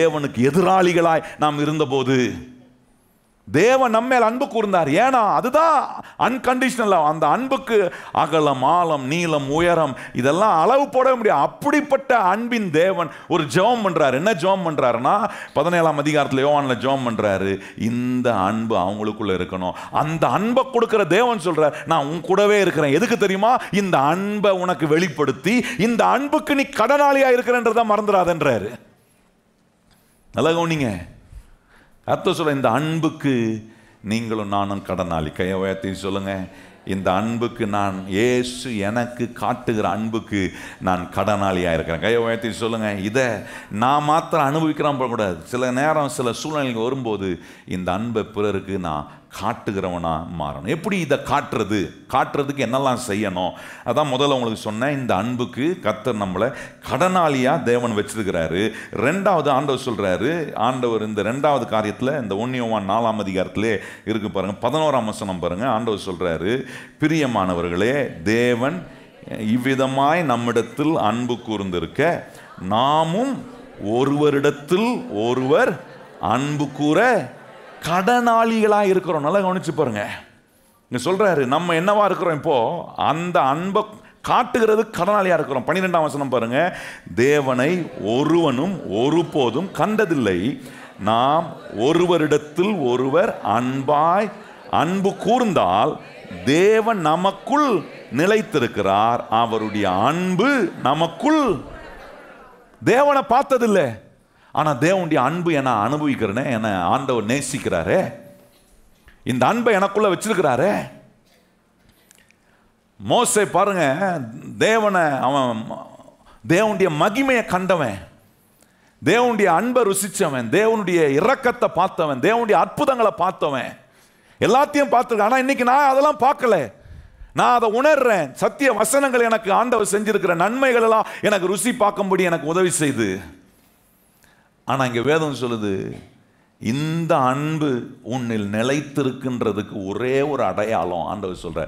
தேவனுக்கு எதிராளிகளாய் நாம் இருந்தபோது தேவன் நம்ம மேல் அன்பு கூர்ந்தார். ஏன்னா அதுதான் அன்கண்டிஷனல். அந்த அன்புக்கு அகலம், ஆழம், நீளம், உயரம் இதெல்லாம் அளவு போட முடியாது. அப்படிப்பட்ட அன்பின் தேவன் ஒரு ஜெபம் பண்றாரு. என்ன ஜெபம் பண்றாருன்னா, 17ஆம் அதிகாரத்தில் யோவான்ல ஜெபம் பண்றாரு, இந்த அன்பு அவங்களுக்குள்ள இருக்கணும். அந்த அன்பை கொடுக்கிற தேவன் சொல்றார், நான் உன் கூடவே இருக்கிறேன். எதுக்கு தெரியுமா? இந்த அன்பை உனக்கு வெளிப்படுத்தி இந்த அன்புக்கு நீ கடனாளியா இருக்கிறன்றத மறந்துடாதன்றாரு. நல்லா கவனிங்க. கர்த்தர் சொல்ல, இந்த அன்புக்கு நீங்களும் நானும் கடனாளி. கையை உயர்த்தி சொல்லுங்க, இந்த அன்புக்கு நான், இயேசு எனக்கு காட்டுகிற அன்புக்கு நான் கடனாளியாக இருக்கிறேன். கையை உயர்த்தி சொல்லுங்க. இதை நான் மாத்திரம் அனுபவிக்கிறான் போகக்கூடாது. சில நேரம் சில சூழ்நிலைகள் வரும்போது இந்த அன்பை பிறருக்கு நான் காட்டுகிறவனா மாறணும். எப்படி இதை காட்டுறதுக்கு என்னெல்லாம் செய்யணும்? அதான் முதல்ல உங்களுக்கு சொன்னேன். இந்த அன்புக்கு கர்த்தர் நம்மளை கடனாளியாக தேவன் வச்சிருக்கிறாரு. ரெண்டாவது ஆண்டவர் சொல்றாரு, ஆண்டவர் இந்த ரெண்டாவது காரியத்தில் இந்த 1 யோவான் 4ஆம் அதிகாரத்திலே இருக்கு பாருங்க, 11ஆம் வசனம் பாருங்க. ஆண்டவர் சொல்றாரு, பிரியமானவர்களே, தேவன் இவ்விதமாய் நம்மிடத்தில் அன்பு கூர்ந்திருக்க நாமும் ஒருவரிடத்தில் ஒருவர் அன்பு கூற கடனாளிகளாக இருக்கிறோம். நல்லா கவனிச்சு பாருங்க. இங்க சொல்றாரு, நம்ம என்னவா இருக்கிறோம்? இப்போ அந்த அன்பை காட்டுகிறது கடனாளியா இருக்கிறோம். 12ஆம் வசனம் பாருங்க, தேவனை ஒருவனும் ஒருபோதும் கண்டதில்லை, நாம் ஒருவரிடத்தில் ஒருவர் அன்பாய் அன்பு கூர்ந்தால் தேவன் நமக்குள் நிலைத்திருக்கிறார், அவருடைய அன்பு நமக்குள். தேவனை பார்த்ததில்லை, ஆனா தேவனுடைய அன்பு என அனுபவிக்கிறேனே, என ஆண்டவர் நேசிக்கிறாரே, இந்த அன்பை எனக்குள்ள வச்சிருக்கிறாரே. மோசே பாருங்க, தேவனை அவன் தேவனுடைய மகிமையை கண்டவன், தேவனுடைய அன்பை ருசிச்சவன், தேவனுடைய இரக்கத்தை பார்த்தவன், தேவனுடைய அற்புதங்களை பார்த்தவன், எல்லாத்தையும் பார்த்துருக்கேன். ஆனா இன்னைக்கு நான் அதெல்லாம் பார்க்கல. நான் அதை உணர்றேன். சத்திய வசனங்கள் எனக்கு ஆண்டவர் செஞ்சிருக்கிற நன்மைகள் எல்லாம் எனக்கு ருசி பார்க்கும்படி எனக்கு உதவி செய்து. ஆனா இங்க வேதம் சொல்லுது, இந்த அன்பு உன்னில் நிலைத்திருக்கின்றதுக்கு ஒரே ஒரு அடையாளம். ஆண்டவர் சொல்ற,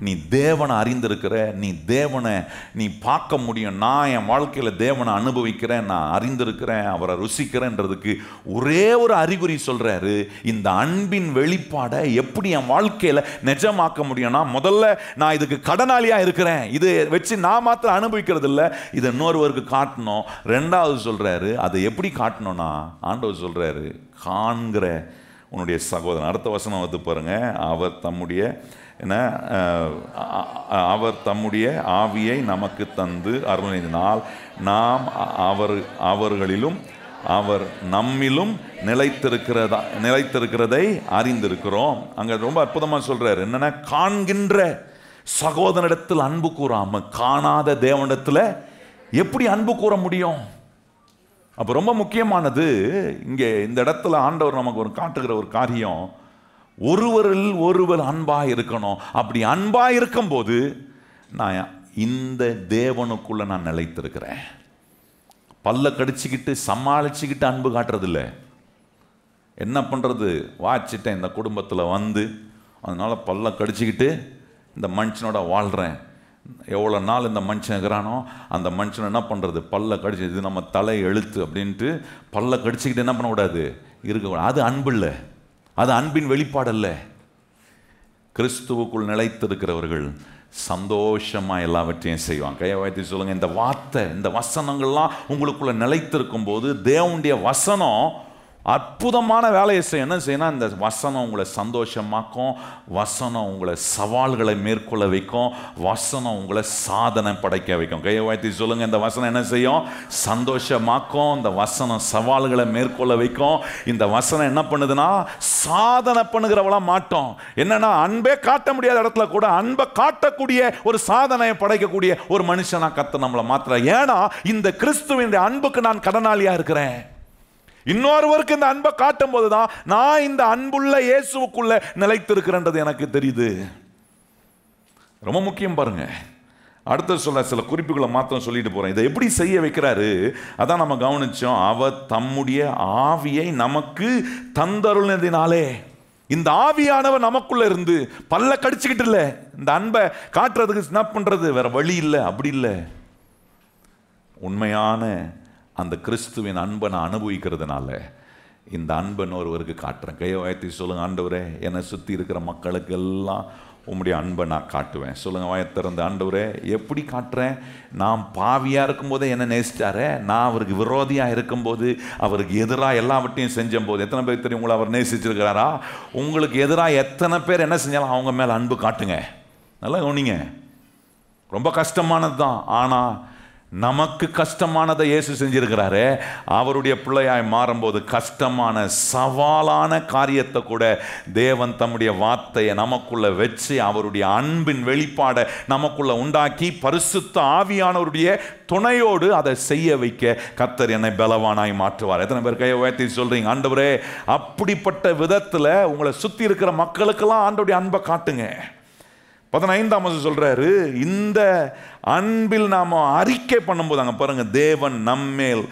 நீ தேவனை அறிந்திருக்கிற, நீ தேவனை நீ பார்க்க முடியும். நான் என் வாழ்க்கையில தேவனை அனுபவிக்கிறேன், நான் அறிந்திருக்கிறேன், அவரை ருசிக்கிறேன்றதுக்கு ஒரே ஒரு அறிகுறி சொல்றாரு. இந்த அன்பின் வெளிப்பாடை எப்படி என் வாழ்க்கையில நிஜமாக்க முடியும்னா, முதல்ல நான் இதுக்கு கடனாளியா இருக்கிறேன், இது வச்சு நான் மாத்திரம் அனுபவிக்கிறது இல்லை, இதை இன்னொருவருக்கு காட்டணும். ரெண்டாவது சொல்றாரு, அதை எப்படி காட்டணும்னா, ஆண்டவர் சொல்றாரு, காண்கிற உன்னுடைய சகோதரன். அடுத்த வசனம் வந்து பாருங்க, அவர் தம்முடைய ஆவியை நமக்கு தந்து அருளினால் நாம் அவர்களிலும் அவர் நம்மிலும் நிலைத்திருக்கிறதை அறிந்திருக்கிறோம். அங்க ரொம்ப அற்புதமா சொல்றாரு, என்னன்னா, காண்கின்ற சகோதரனிடத்தில் அன்பு கூறாம காணாத தேவனிடத்துல எப்படி அன்பு கூற முடியும்? அப்போ ரொம்ப முக்கியமானது இங்கே இந்த இடத்துல ஆண்டவர் நமக்கு ஒரு காட்டுகிற ஒரு காரியம், ஒருவரில் ஒருவர் அன்பாக இருக்கணும். அப்படி அன்பாக இருக்கும்போது நான் இந்த தேவனுக்குள்ள நான் நிலைத்திருக்கிறேன். பல்ல கடிச்சிக்கிட்டு சமாளிச்சுக்கிட்டு அன்பு காட்டுறதில்ல. என்ன பண்ணுறது, வாச்சிட்டேன் இந்த குடும்பத்தில் வந்து, அதனால் பல்ல கடிச்சிக்கிட்டு இந்த மனுஷனோட வாழ்கிறேன். எவ்வளோ நாள் இந்த மனுஷன் இருக்கிறானோ அந்த மனுஷனை என்ன பண்ணுறது, பல்ல கடிச்சு, இது நம்ம தலை எழுத்து அப்படின்ட்டு பல்ல கடிச்சிக்கிட்டு என்ன பண்ணக்கூடாது, இருக்கக்கூடாது. அது அன்பு இல்லை, அது அன்பின் வெளிப்பாடு இல்லை. கிறிஸ்துவுக்குள் நிலைத்திருக்கிறவர்கள் சந்தோஷமாக எல்லாவற்றையும் செய்வாங்க. கையை வைத்து சொல்லுங்க, இந்த வார்த்தை, இந்த வசனங்கள்லாம் உங்களுக்குள்ள நிலைத்திருக்கும் போது தேவனுடைய வசனம் அற்புதமான வேலையை என்ன செய்யணும், இந்த வசனம் உங்களை சந்தோஷமாக்கும், வசனம் உங்களை சவால்களை மேற்கொள்ள வைக்கும், வசனம் உங்களை சாதனை படைக்க வைக்கும். கையை வாழ்த்தி சொல்லுங்க, இந்த வசனம் என்ன செய்யும்? சந்தோஷமாக்கும். இந்த வசனம் சவால்களை மேற்கொள்ள வைக்கும். இந்த வசனம் என்ன பண்ணுதுன்னா சாதனை பண்ணுகிறவளா மாட்டோம். என்னன்னா அன்பே காட்ட முடியாத இடத்துல கூட அன்பை காட்டக்கூடிய ஒரு சாதனையை படைக்கக்கூடிய ஒரு மனுஷனா கர்த்தர் நம்மளை மாத்துற. ஏன்னா இந்த கிறிஸ்துவின் அன்புக்கு நான் கடனாளியா இருக்கிறேன். இன்னொருவருக்கு இந்த அன்பை காட்டும் போதுதான் நான் இந்த அன்புள்ள இயேசுவுக்குள்ள நிலைத்திருக்கிறேன்றது எனக்கு தெரியுது. ரொம்ப முக்கியம் பாருங்க. அடுத்த சொல்ல சில குறிப்புகளை மாத்திரம் சொல்லிட்டு போறேன். இதை எப்படி செய்ய வைக்கிறாரு அதான் நம்ம கவனிச்சோம். அவர் தம்முடைய ஆவியை நமக்கு தந்தருளினதினாலே. இந்த ஆவியானவர் நமக்குள்ள இருந்து பல்ல கடிச்சுக்கிட்டு இல்லை, இந்த அன்பை காட்டுறதுக்கு என்ன பண்றது, வேற வழி இல்லை. அப்படி இல்லை, உண்மையான அந்த கிறிஸ்துவின் அன்பை நான் அனுபவிக்கிறதுனால இந்த அன்பன் ஒருவருக்கு காட்டுறேன். கையை வாயத்தி சொல்லுங்க, ஆண்டவரே என்னை சுற்றி இருக்கிற மக்களுக்கு எல்லாம் உம்முடைய அன்பை நான் காட்டுவேன். சொல்லுங்கள் வாயத்திறந்த, ஆண்டவரே எப்படி காட்டுறேன்? நான் பாவியாக இருக்கும்போதே என்னை நேசித்தாரே, நான் அவருக்கு விரோதியாக இருக்கும்போது அவருக்கு எதிராக எல்லாவற்றையும் செஞ்சம்போது எத்தனை பேர் தெரியும் உங்களை அவர் நேசிச்சிருக்கிறாரா? உங்களுக்கு எதிராக எத்தனை பேர் என்ன செஞ்சாலும் அவங்க மேலே அன்பு காட்டுங்க. நல்லா கவனிங்க. ரொம்ப கஷ்டமானது தான், ஆனால் நமக்கு கஷ்டமானதை இயேசு செஞ்சிருக்கிறாரு. அவருடைய பிள்ளையாய் மாறும்போது கஷ்டமான சவாலான காரியத்தை கூட தேவன் தம்முடைய வார்த்தையை நமக்குள்ள வச்சு அவருடைய அன்பின் வெளிப்பாடை நமக்குள்ள உண்டாக்கி பரிசுத்த ஆவியானவருடைய துணையோடு அதை செய்ய வைக்க கர்த்தர் என்னை பலவானாய் மாற்றுவார். எத்தனை பேர் கையை உயர்த்தி சொல்றீங்க, ஆண்டவரே அப்படிப்பட்ட விதத்தில் உங்களை சுற்றி இருக்கிற மக்களுக்கெல்லாம் ஆண்டவருடைய அன்பை காட்டுங்க. 15ஆம் சொல்றாரு, இந்த அன்பில் நாம அறிக்கை பண்ணும்போது அங்க பாருங்க, தேவன் நம்மேல்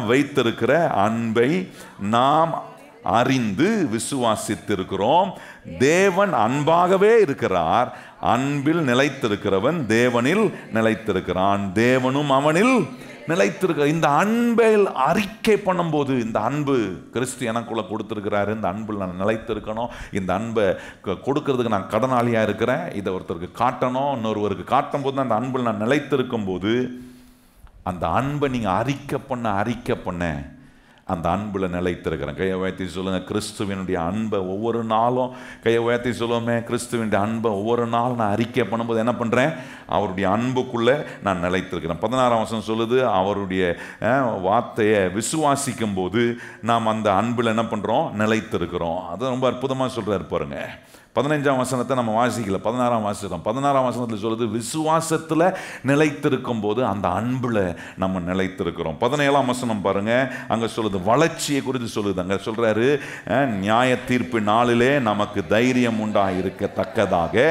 வைத்திருக்கிற அன்பை நாம் அறிந்து விசுவாசித்திருக்கிறோம். தேவன் அன்பாகவே இருக்கிறார். அன்பில் நிலைத்திருக்கிறவன் தேவனில் நிலைத்திருக்கிறான், தேவனும் அவனில் நிலைத்திருக்க. இந்த அன்பில் அறிக்கை பண்ணும்போது, இந்த அன்பு கிறிஸ்து எனக்குள்ள கொடுத்திருக்கிறாரு, இந்த அன்பில் நான் நிலைத்திருக்கணும், இந்த அன்பை கொடுக்கறதுக்கு நான் கடனாளியா இருக்கிறேன், இதை ஒருத்தருக்கு காட்டணும், இன்னொருவருக்கு காட்டும் போது அந்த அன்பில் நான் நிலைத்திருக்கும் போது அந்த அன்பை நீங்க அறிக்கை பண்ண அந்த அன்பில் நிலைத்திருக்கிறேன். கையை உயர்த்தி சொல்லுங்க, கிறிஸ்துவனுடைய அன்பை ஒவ்வொரு நாளும் கையை உயர்த்தி சொல்லுவோமே, கிறிஸ்துவனுடைய அன்பை ஒவ்வொரு நாளும் நான் அறிக்கை பண்ணும்போது என்ன பண்ணுறேன், அவருடைய அன்புக்குள்ளே நான் நிலைத்திருக்கிறேன். 16ஆம் வசனம் சொல்லுது, அவருடைய வார்த்தையை விசுவாசிக்கும் போது நாம் அந்த அன்பில் என்ன பண்ணுறோம், நிலைத்திருக்கிறோம். அது ரொம்ப அற்புதமாக சொல்கிறார் பாருங்க. 15ஆம் வசனத்தை நம்ம வாசிக்கல, 16ஆம் வாசிக்கிறோம். 16ஆம் வசனத்தில் சொல்லுது, விசுவாசத்தில் நிலைத்திருக்கும் போது அந்த அன்புல நம்ம நிலைத்திருக்கிறோம். 17ஆம் வசனம் பாருங்க, அங்க சொல்லுது வளர்ச்சியை குறித்து சொல்லுது. அங்க சொல்றாரு, நியாய தீர்ப்பு நாளிலே நமக்கு தைரியம் உண்டாயிருக்கத்தக்கதாக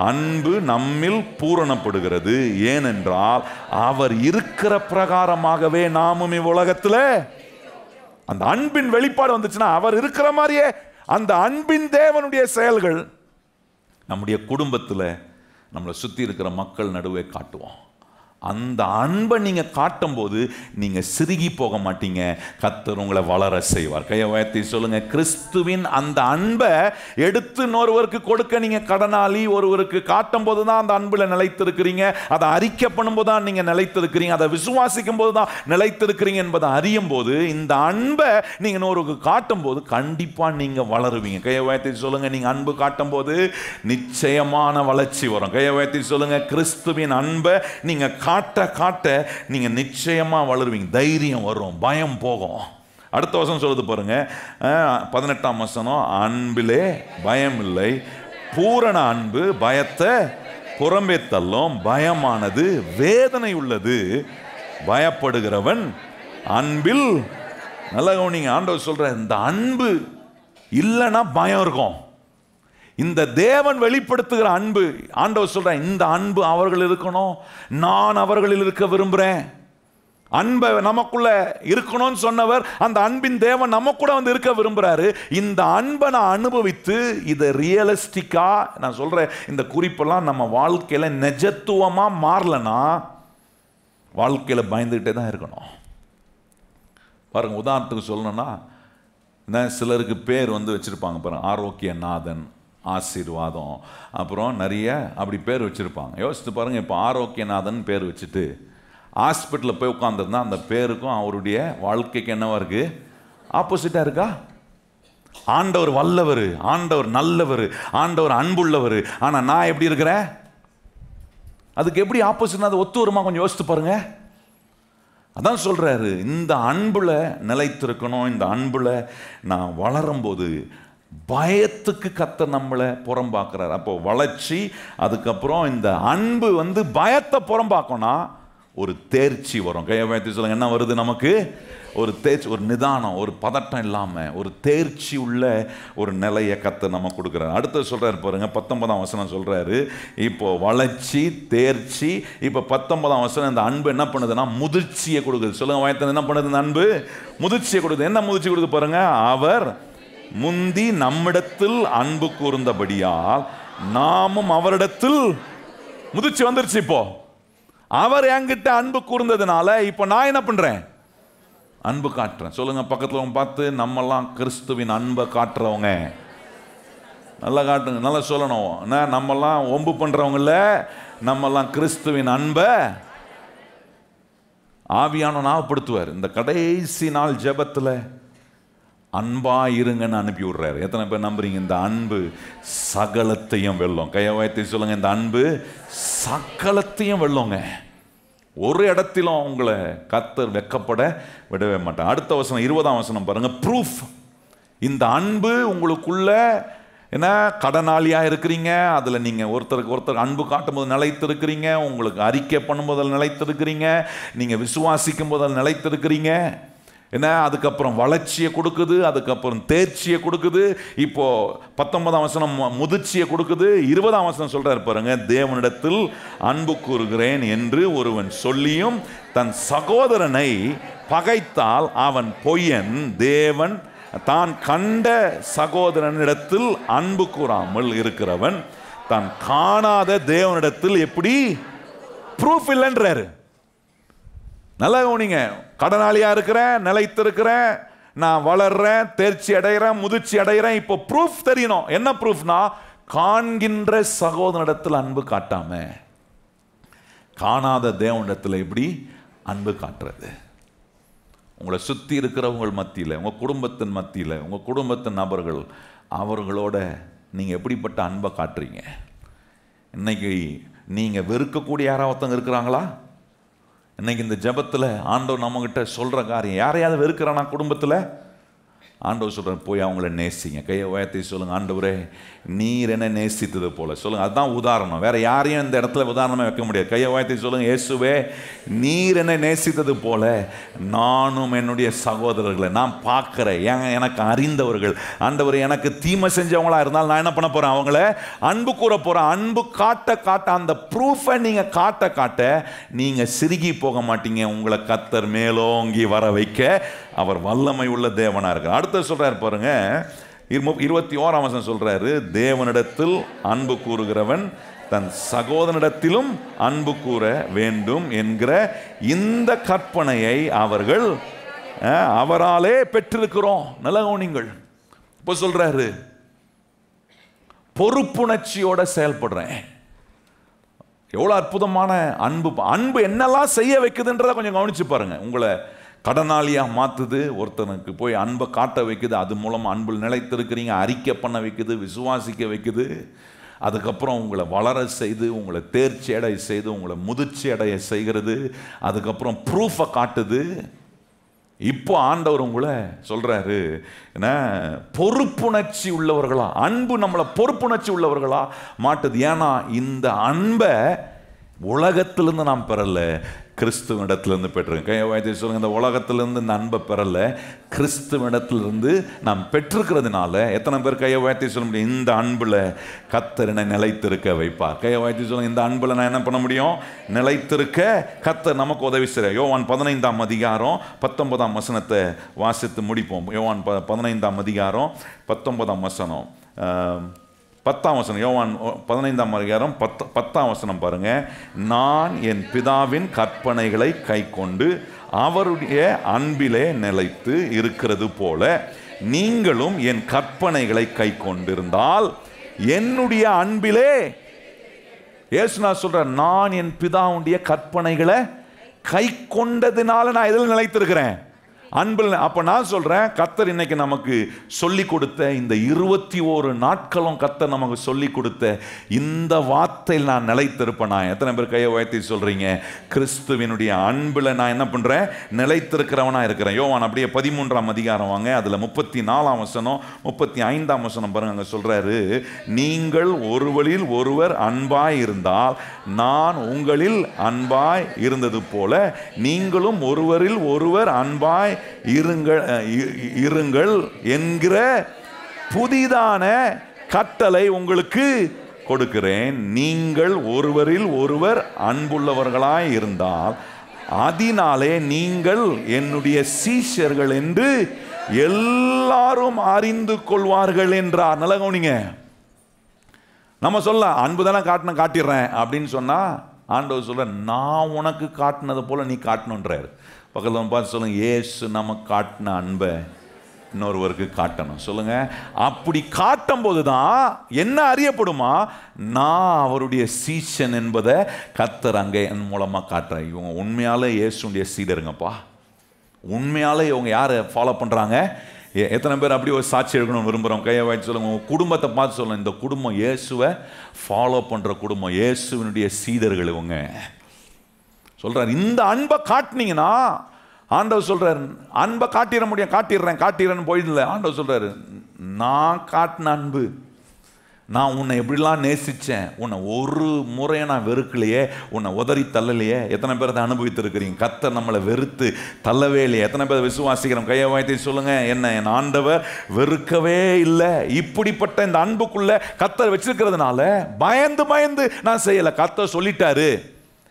அன்பு நம்மில் பூரணப்படுகிறது, ஏனென்றால் அவர் இருக்கிற பிரகாரமாகவே நாமும் இவ்வுலகத்தில். அந்த அன்பின் வெளிப்பாடு வந்துச்சுன்னா அவர் இருக்கிற மாதிரியே அந்த அன்பின் தேவனுடைய செயல்கள் நம்முடைய குடும்பத்தில் நம்மளை சுற்றி இருக்கிற மக்கள் நடுவே காட்டுவோம். அந்த அன்பை நீங்க காட்டும் போது நீங்க சிறுகி போக மாட்டீங்க, கர்த்தர் உங்களை வளர செய்வார். கையை உயர்த்தி சொல்லுங்க, கிறிஸ்துவின் அந்த அன்பை எடுத்து இன்னொருவருக்கு கொடுக்க நீங்க கடனாளி. ஒருவருக்கு காட்டும் போது தான் அந்த அன்புல நிலைத்திருக்கிறீங்க, அதை அறிக்கை பண்ணும்போது தான் நீங்க நிலைத்திருக்கிறீங்க, அதை விசுவாசிக்கும் போது தான் நிலைத்திருக்கிறீங்க என்பதை அறியும் போது இந்த அன்பை நீங்க இன்னொருக்கு காட்டும் போது கண்டிப்பா நீங்க வளருவீங்க. கையை உயர்த்தி சொல்லுங்க, நீங்க அன்பு காட்டும் போது நிச்சயமான வளர்ச்சி வரும். கையை உயர்த்தி சொல்லுங்க, கிறிஸ்துவின் அன்பை நீங்க காட்ட காட்ட நீங்க நிச்சயமா வளருவீங்க, தைரியம் வரும், பயம் போகும். அடுத்த வசனம் சொல்லுது பாருங்க, 18ஆம் வசனம், அன்பிலே பயம் இல்லை, பூரண அன்பு பயத்தை புறம்பே தள்ளும், பயமானது வேதனை உள்ளது, பயப்படுகிறவன் அன்பில். நல்லா கவனிங்க, ஆண்டவர் சொல்ற இந்த அன்பு இல்லைன்னா பயம் இருக்கும். இந்த தேவன் வெளிப்படுத்துகிற அன்பு, ஆண்டவர் சொல்ற இந்த அன்பு அவர்கள் இருக்கணும், நான் அவர்களில் இருக்க விரும்புறேன். அன்பை நமக்குள்ள இருக்கணும்னு சொன்னவர் அந்த அன்பின் தேவன் நம்ம கூட வந்து இருக்க விரும்புறாரு. இந்த அன்பை நான் அனுபவித்து இதை ரியலிஸ்டிக்கா நான் சொல்றேன், இந்த குறிப்பெல்லாம் நம்ம வாழ்க்கையில நிஜத்துவமா மாறலன்னா வாழ்க்கையில பயந்துகிட்டே தான் இருக்கணும். பாருங்க, உதாரணத்துக்கு சொல்லணும்னா சிலருக்கு பேர் வந்து வச்சிருப்பாங்க பாருங்க, ஆரோக்கியநாதன், ஆசீர்வாதம், அப்புறம் நிறைய அப்படி பேர் வச்சுருப்பாங்க. யோசித்து பாருங்கள், இப்போ ஆரோக்கியநாதன் பேர் வச்சுட்டு ஹாஸ்பிட்டலில் போய் உட்காந்துருந்தா அந்த பேருக்கும் அவருடைய வாழ்க்கைக்கு என்னவா இருக்குது, ஆப்போசிட்டா இருக்கா? ஆண்டவர் வல்லவர், ஆண்டவர் நல்லவர், ஆண்டவர் அன்புள்ளவர், ஆனா நான் எப்படி இருக்கிறேன்? அதுக்கு எப்படி ஆப்போசிட்? அது ஒத்து வருமா? கொஞ்சம் யோசித்து பாருங்க. அதான் சொல்றாரு, இந்த அன்புல நிலைத்திருக்கணும். இந்த அன்புல நான் வளரும்போது பயத்துக்கு கர்த்தர் நம்மளை புறம்பாக்குறாரு. அப்போ வளர்ச்சி, அதுக்கப்புறம் இந்த அன்பு பயத்தை புறம்பாக்கணும்னா ஒரு தேர்ச்சி வரும். கையை உயர்த்தி சொல்லுங்க, என்ன வருது நமக்கு? ஒரு தேர்ச்சி, ஒரு நிதானம், ஒரு பதட்டம் இல்லாமல் ஒரு தேர்ச்சி உள்ள ஒரு நிலையை கர்த்தர் நம்ம கொடுக்குறாரு. அடுத்து சொல்றாரு பாருங்க, 19ஆம் வசனம் சொல்றாரு. இப்போ வளர்ச்சி, தேர்ச்சி. இப்போ 19ஆம் வசனம் இந்த அன்பு என்ன பண்ணுதுன்னா முதிர்ச்சியை கொடுக்குது. சொல்லுங்க, வயத்தில் என்ன பண்ணுது? இந்த அன்பு முதிர்ச்சியை கொடுக்குது. என்ன முதிர்ச்சி கொடுக்குது பாருங்க? அவர் முந்தி நம்மிடத்தில் அன்பு கூர்ந்தபடியால் நாமும் அவரிடத்தில் முதிர்ச்சி வந்துருச்சு. இப்போ அவர் என்கிட்ட அன்பு கூர்ந்ததுனால இப்போ நான் என்ன பண்றேன்? அன்பு காட்டுறேன். சொல்லுங்க, பக்கத்துல பார்த்து, நம்மெல்லாம் கிறிஸ்துவின் அன்பை காட்டுறவங்க. நல்லா காட்டுங்க, நல்லா சொல்லணும். நம்மெல்லாம் ஒம்பு பண்றவங்கள, நம்மெல்லாம் கிறிஸ்துவின் அன்பை ஆவியான ஞாபகப்படுத்துவார். இந்த கடைசி நாள் ஜெபத்துல அன்பா இருங்கன்னு அனுப்பி விடுறாரு. எத்தனை பேர் நம்புறீங்க? இந்த அன்பு சகலத்தையும் வெல்லும். கையை உயர்த்தி சொல்லுங்க, இந்த அன்பு சகலத்தையும் வெல்லுங்க. ஒரு இடத்திலும் உங்களை கர்த்தர் வெட்கப்பட விடவே மாட்டார். அடுத்த வசனம், 20ஆம் வசனம் பாருங்க. ப்ரூஃப். இந்த அன்பு உங்களுக்குள்ள என்ன, கடனாளியா இருக்கிறீங்க, அதுல நீங்க ஒருத்தருக்கு ஒருத்தர் அன்பு காட்டும் போது நிலைத்திருக்கிறீங்க, உங்களுக்கு அறிக்கை பண்ணும்போது அதில் நிலைத்திருக்கிறீங்க, நீங்க விசுவாசிக்கும் போது அதில் நிலைத்திருக்கிறீங்க. என்ன, அதுக்கப்புறம் வளர்ச்சியை கொடுக்குது, அதுக்கப்புறம் தேர்ச்சியை கொடுக்குது. இப்போ 19ஆம் வசனம் முதிர்ச்சியை கொடுக்குது. 20ஆம் வசனம் சொல்றாரு பாருங்க, தேவனிடத்தில் அன்பு கூறுகிறேன் என்று ஒருவன் சொல்லியும் தன் சகோதரனை பகைத்தால் அவன் பொய்யன். தேவன் தான் கண்ட சகோதரனிடத்தில் அன்பு கூறாமல் இருக்கிறவன் தான் காணாத தேவனிடத்தில் எப்படி ப்ரூஃப் இல்லைன்றாரு. நல்லா கவனிங்க. கடனாளியா இருக்கிறேன், நிலைத்திருக்கிறேன், நான் வளர்றேன், தேர்ச்சி அடைகிறேன், முதிர்ச்சி அடைகிறேன். இப்போ ப்ரூஃப் தெரியணும். என்ன ப்ரூஃப்னா, காண்கின்ற சகோதரனிடத்தில் அன்பு காட்டாம காணாத தேவனிடத்தில் எப்படி அன்பு காட்டுறது? உங்களை சுற்றி இருக்கிறவங்க மத்தியில், உங்கள் குடும்பத்தின் மத்தியில், உங்கள் குடும்பத்தின் நபர்கள், அவர்களோட நீங்கள் எப்படிப்பட்ட அன்பை காட்டுறீங்க? இன்னைக்கு நீங்கள் வெறுக்கக்கூடிய யாராவது இருக்கிறாங்களா? இன்னைக்கு இந்த ஜெபத்தில் ஆண்டவர் நம்மகிட்ட சொல்கிற காரியம், யாரையாவது வெறுக்கிறானா குடும்பத்தில்? ஆண்டவர் சொல்கிறார், போய் அவங்கள நேசிங்க. கையை உயர்த்தி சொல்லுங்கள், ஆண்டவரே நீர் என்ன நேசித்தது போல. சொல்லுங்கள், அதுதான் உதாரணம். வேற யாரையும் இந்த இடத்துல உதாரணமாக வைக்க முடியாது. கையை உயர்த்தி சொல்லுங்கள், இயேசுவே நீர் என்ன நேசித்தது போல நானும் என்னுடைய சகோதரர்களை நான் பார்க்குறேன். எனக்கு அறிந்தவர்கள், ஆண்டவர் எனக்கு தீமை செஞ்சவங்களா இருந்தால் நான் என்ன பண்ண போகிறேன்? அவங்கள அன்பு கூற போகிறேன். அன்பு காட்ட காட்ட, அந்த ப்ரூஃபை நீங்கள் காட்ட காட்ட நீங்கள் சிறுகி போக மாட்டீங்க. உங்களை கர்த்தர் மேலோங்கி வர வைக்க அவர் வல்லமை உள்ள தேவனா இருக்கிறார். அடுத்து சொல்றாரு பாருங்க, 21ஆம் வசனம் சொல்றாரு, தேவனிடத்தில் அன்பு கூறுகிறவன் தன் சகோதரனிடத்திலும் அன்பு கூற வேண்டும் என்கிற இந்த கற்பனையை அவர்கள் அவராலே பெற்றிருக்கிறோம். நல்ல கவனிங்கள். இப்ப சொல்றாரு, பொறுப்புணர்ச்சியோட செயல்படுறேன். எவ்வளவு அற்புதமான அன்பு! அன்பு என்னெல்லாம் செய்ய வைக்குதுன்றதை கொஞ்சம் கவனிச்சு பாருங்க. உங்களை கடனாளியாக மாற்றுது, ஒருத்தனுக்கு போய் அன்பை காட்ட வைக்குது, அது மூலமாக அன்பில் நிலைத்திருக்கிறீங்க, அறிக்கை பண்ண வைக்குது, விசுவாசிக்க வைக்குது. அதுக்கப்புறம் உங்களை வளர செய்து, உங்களை தேர்ச்சி அடைய செய்து, உங்களை முதிர்ச்சி அடைய செய்கிறது. அதுக்கப்புறம் ப்ரூஃபை காட்டுது. இப்போ ஆண்டவர் உங்களை சொல்றாரு, என்ன, பொறுப்புணர்ச்சி உள்ளவர்களா, அன்பு நம்மளை பொறுப்புணர்ச்சி உள்ளவர்களா மாட்டுது. ஏன்னா இந்த அன்பை உலகத்திலிருந்து நாம் பெறல, கிறிஸ்துவனிடத்திலிருந்து பெற்றிருக்கோம். கையை உயர்த்தி சொல்லுங்க, இந்த உலகத்திலிருந்து இந்த அன்பை பெறல, கிறிஸ்துவனிடத்திலிருந்து நாம் பெற்றிருக்கிறதுனால. எத்தனை பேர் கையை உயர்த்தி சொல்ல முடியும்? இந்த அன்புல கர்த்தர் என்னை நிலைத்திருக்க வைப்பார். கையை உயர்த்தி சொல்லுங்க, இந்த அன்புல நான் என்ன பண்ண முடியும்? நிலைத்திருக்க கர்த்தர் நமக்கு உதவி செய்கிறார். யோவான் 15ஆம் அதிகாரம் 19ஆம் வசனத்தை வாசித்து முடிப்போம். யோவான் 15ஆம் அதிகாரம் 19ஆம் வசனம், 10ஆம் வசனம். யோவான் 15ஆம் அதிகாரம் 10ஆம் வசனம் பாருங்க. நான் என் பிதாவின் கற்பனைகளை கைக்கொண்டு அவருடைய அன்பிலே நிலைத்து இருக்கிறது போல நீங்களும் என் கற்பனைகளை கைக்கொண்டிருந்தால் என்னுடைய அன்பிலே. இயேசு சொல்றார், நான் என் பிதாவுடைய கற்பனைகளை கை கொண்டதுனால நான் எதில் நிலைத்திருக்கிறேன்? அன்பில். அப்ப நான் சொல்றேன், கர்த்தர் இன்னைக்கு நமக்கு சொல்லி கொடுத்த இந்த 21 நாட்களும் கர்த்தர் நமக்கு சொல்லி கொடுத்த இந்த வார்த்தையில் நான் நிலைத்திருப்பேனா? எத்தனை பேர் கையை உயர்த்தி சொல்றீங்க, கிறிஸ்துவினுடைய அன்பில் நான் என்ன பண்றேன், நிலைத்திருக்கிறவனா இருக்கிறேன்? யோவான் அப்படியே 13ஆம் அதிகாரம் வாங்க, அதுல 34ஆம் வசனம் 35ஆம் வசனம் பாருங்க. அங்க சொல்றாரு, நீங்கள் ஒருவரில் ஒருவர் அன்பாய் இருந்தால் நான் உங்களில் அன்பாய் இருந்தது போல நீங்களும் ஒருவரில் ஒருவர் அன்பாய் இருங்கள் என்கிற புதிதான கட்டளை உங்களுக்கு கொடுக்கிறேன். நீங்கள் ஒருவரில் ஒருவர் அன்புள்ளவர்களாய் இருந்தால் அதனாலே நீங்கள் என்னுடைய சீஷர்கள் என்று எல்லாரும் அறிந்து கொள்வார்கள் என்றார். நல்ல கவனிங்க. நம்ம சொல்ல அன்பு தானே காட்டிடுறேன் அப்படின்னு சொன்னா, ஆண்டவர் சொல்ற, நான் உனக்கு காட்டினது போல நீ காட்டணுன்றார். பக்கத்தில் பார்த்து சொல்லுங்க, இயேசு நமக்கு காட்டின அன்பை இன்னொருவருக்கு காட்டணும். சொல்லுங்க. அப்படி காட்டும் போதுதான் என்ன அறியப்படுமா, நான் அவருடைய சீஷன் என்பதை கர்த்தர் அங்கே என் மூலமா காட்டுறேன். இவங்க உண்மையாலே இயேசுடைய சீடருங்கப்பா. உண்மையாலே இவங்க யாரை ஃபாலோ பண்றாங்க? எத்தனை பேர் அப்படி ஒரு சாட்சி எடுக்கணும்னு விரும்புகிறோம்? கையை வாய்ச்சி சொல்லுங்க. உங்கள் குடும்பத்தை பார்த்து சொல்லுங்க, இந்த குடும்பம் இயேசுவை ஃபாலோ பண்ணுற குடும்பம், இயேசுவினுடைய சீடர்கள் இவங்க. சொல்கிறார், இந்த அன்பை காட்டினீங்கன்னா, ஆண்டவர் சொல்கிறார், அன்பை காட்டிட முடியும், காட்டிடுறேன்னு போயிடல. ஆண்டவர் சொல்கிறாரு, நான் காட்டின அன்பு, நான் உன்னை எப்படிலாம் நேசித்தேன், உன்னை ஒரு முறையை நான் வெறுக்கலையே, உன்னை உதறி தள்ளலையே. எத்தனை பேர் அதை அனுபவித்திருக்கிறீங்க? கர்த்தர் நம்மளை வெறுத்து தள்ளவே இல்லையே. எத்தனை பேர் விசுவாசிக்கிறோம்? கையை வாய்த்தி சொல்லுங்க, என்ன என் ஆண்டவர் வெறுக்கவே இல்லை. இப்படிப்பட்ட இந்த அன்புக்குள்ள கர்த்தர் வச்சிருக்கிறதுனால பயந்து நான் செய்யலை. கர்த்தர் சொல்லிட்டாரு,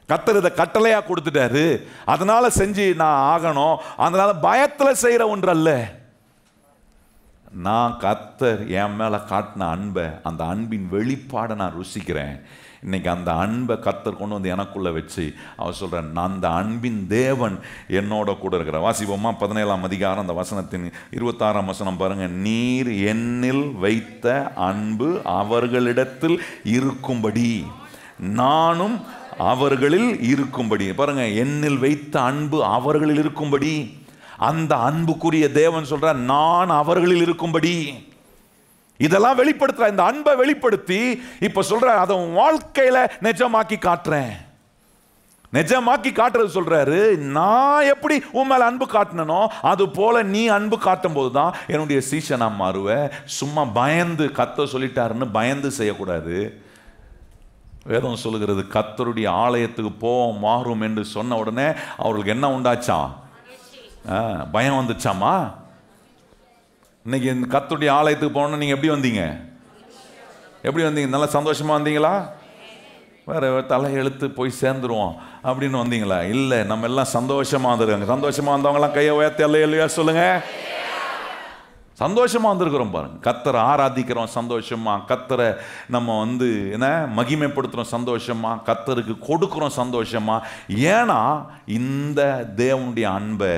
கர்த்தர் இதை கட்டளையா கொடுத்துட்டாரு, அதனால செஞ்சு நான் ஆகணும், அதனால பயத்தில் செய்கிற ஒன்று அல்ல. நான் கர்த்தர் என் மேலே காட்டின அன்பை, அந்த அன்பின் வெளிப்பாடை நான் ருசிக்கிறேன். இன்னைக்கு அந்த அன்பை கர்த்தர் கொண்டு வந்து எனக்குள்ள வச்சு அவர் சொல்கிறேன், நான் அந்த அன்பின் தேவன் என்னோட கூட இருக்கிற. வாசிப்போமா 17ஆம் அதிகாரம் அந்த வசனத்தின் 26ஆம் வசனம் பாருங்க. நீர் என்னில் வைத்த அன்பு அவர்களிடத்தில் இருக்கும்படி நானும் அவர்களில் இருக்கும்படி. பாருங்க, என்னில் வைத்த அன்பு அவர்களில் இருக்கும்படி. அந்த அன்புக்குரிய தேவன் சொல்ற, நான் அவர்களில் இருக்கும்படி. இதெல்லாம் வெளிப்படுத்துற, இந்த அன்பை வெளிப்படுத்தி இப்ப சொல்ற, அதை வாழ்க்கையில நிஜமாக்கி காட்டுறேன். நிஜமாக்கி காட்டுறது சொல்றாரு, நான் எப்படி உன் மேல அன்பு காட்டினோ அது போல நீ அன்பு காட்டும் போதுதான் என்னுடைய சீஷனா மாறுவேன். சும்மா பயந்து கர்த்தர் சொல்லிட்டாருன்னு பயந்து செய்யக்கூடாது. வேதம் சொல்லுகிறது, கர்த்தருடைய ஆலயத்துக்கு போவோம் மாறும் என்று சொன்ன உடனே அவர்களுக்கு என்ன உண்டாச்சா? பயம் வந்துச்சாமா? இன்னைக்கு கர்த்தருடைய ஆலயத்துக்கு போனோம்னா நீங்க எப்படி வந்தீங்க? நல்லா சந்தோஷமா வந்தீங்களா? வேற தலையெழுத்து போய் சேர்ந்துருவோம் அப்படின்னு வந்தீங்களா? இல்லை, நம்ம எல்லாம் சந்தோஷமா வந்துருக்காங்க. சந்தோஷமா வந்தவங்களாம் கையை உயர்த்தி அல்லேலூயா சொல்லுங்க. சந்தோஷமா வந்திருக்கிறோம் பாருங்க. கர்த்தரை ஆராதிக்கிறோம் சந்தோஷமா, கர்த்தரை நம்ம என்ன மகிமைப்படுத்துறோம் சந்தோஷமா, கர்த்தருக்கு கொடுக்கிறோம் சந்தோஷமா. ஏன்னா இந்த தேவனுடைய அன்பை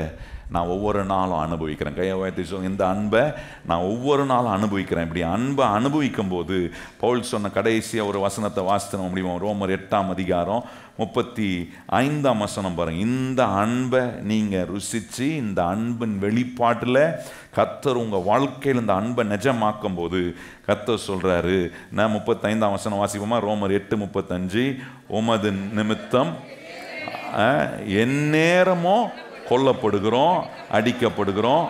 நான் ஒவ்வொரு நாளும் அனுபவிக்கிறேன். கையை உயர்த்தி சொல்லுங்க, இந்த அன்பை நான் ஒவ்வொரு நாளும் அனுபவிக்கிறேன். இப்படி அன்பை அனுபவிக்கும் போது பவுல் சொன்ன கடைசியாக ஒரு வசனத்தை வாசித்து முடியுமா? ரோமர் 8ஆம் அதிகாரம் 35ஆம் வசனம் பாருங்க. இந்த அன்பை நீங்கள் ருசித்து, இந்த அன்பின் வெளிப்பாட்டில் கர்த்தர் உங்கள் வாழ்க்கையில் இந்த அன்பை நிஜமாக்கும் போது கர்த்தர் சொல்கிறாரு, நான் 35ஆம் வசனம் வாசிப்போமா? ரோமர் 8:35. உமது நிமித்தம் எந்நேரமோ கொல்லப்படுகிறோம், அடிக்கப்படுகிறோம்,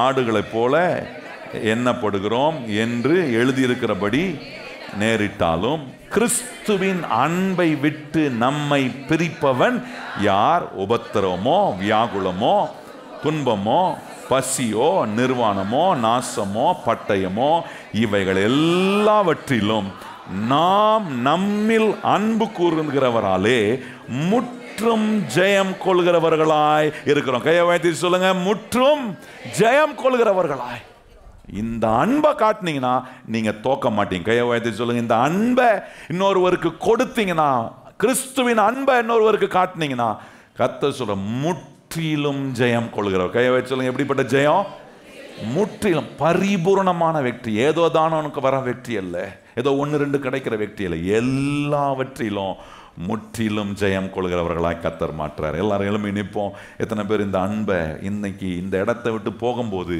ஆடுகளைப் போல எண்ணப்படுகிறோம் என்று எழுதியிருக்கிறபடி நேரிட்டாலும் கிறிஸ்துவின் அன்பை விட்டு நம்மை பிரிப்பவன் யார்? உபத்திரவமோ, வியாகுலமோ, துன்பமோ, பசியோ, நிர்வாணமோ, நாசமோ, பட்டயமோ, இவைகள் எல்லாவற்றிலும் நாம் நம்மில் அன்பு கூறுகிறவராலே முற்றும் ஜெயம் கொள்கிறவர்களாய் இருக்கிறோம். கையை வைத்து சொல்லுங்க, முற்றும் ஜெயம் கொள்கிறவர்களாய். இந்த அன்பை காட்டினீங்கன்னா நீங்க தோக்க மாட்டீங்க. கையை வைத்து சொல்லுங்க, இந்த அன்பை இன்னொருவருக்கு கொடுத்தீங்கன்னா, கிறிஸ்துவின் அன்பை இன்னொருவருக்கு காட்டினீங்கன்னா, கர்த்தர் சொல்ற முற்றிலும் ஜெயம் கொள்கிறவர். கையை வைத்து சொல்லுங்க, எப்படிப்பட்ட ஜெயம்? முற்றிலும் பரிபூர்ணமான வெற்றி. ஏதோ தானவனுக்கு வர வெற்றி அல்ல, ஏதோ 1-2 கிடைக்கிற வெற்றி அல்ல. எல்லாவற்றிலும் முற்றிலும் ஜெயம் கொள்கிறவர்களாய் கர்த்தர் மாற்றார். எல்லாரும் எழுப்பி நிற்போம். எத்தனை பேர் இந்த அன்பை இன்னைக்கு இந்த இடத்தை விட்டு போகும்போது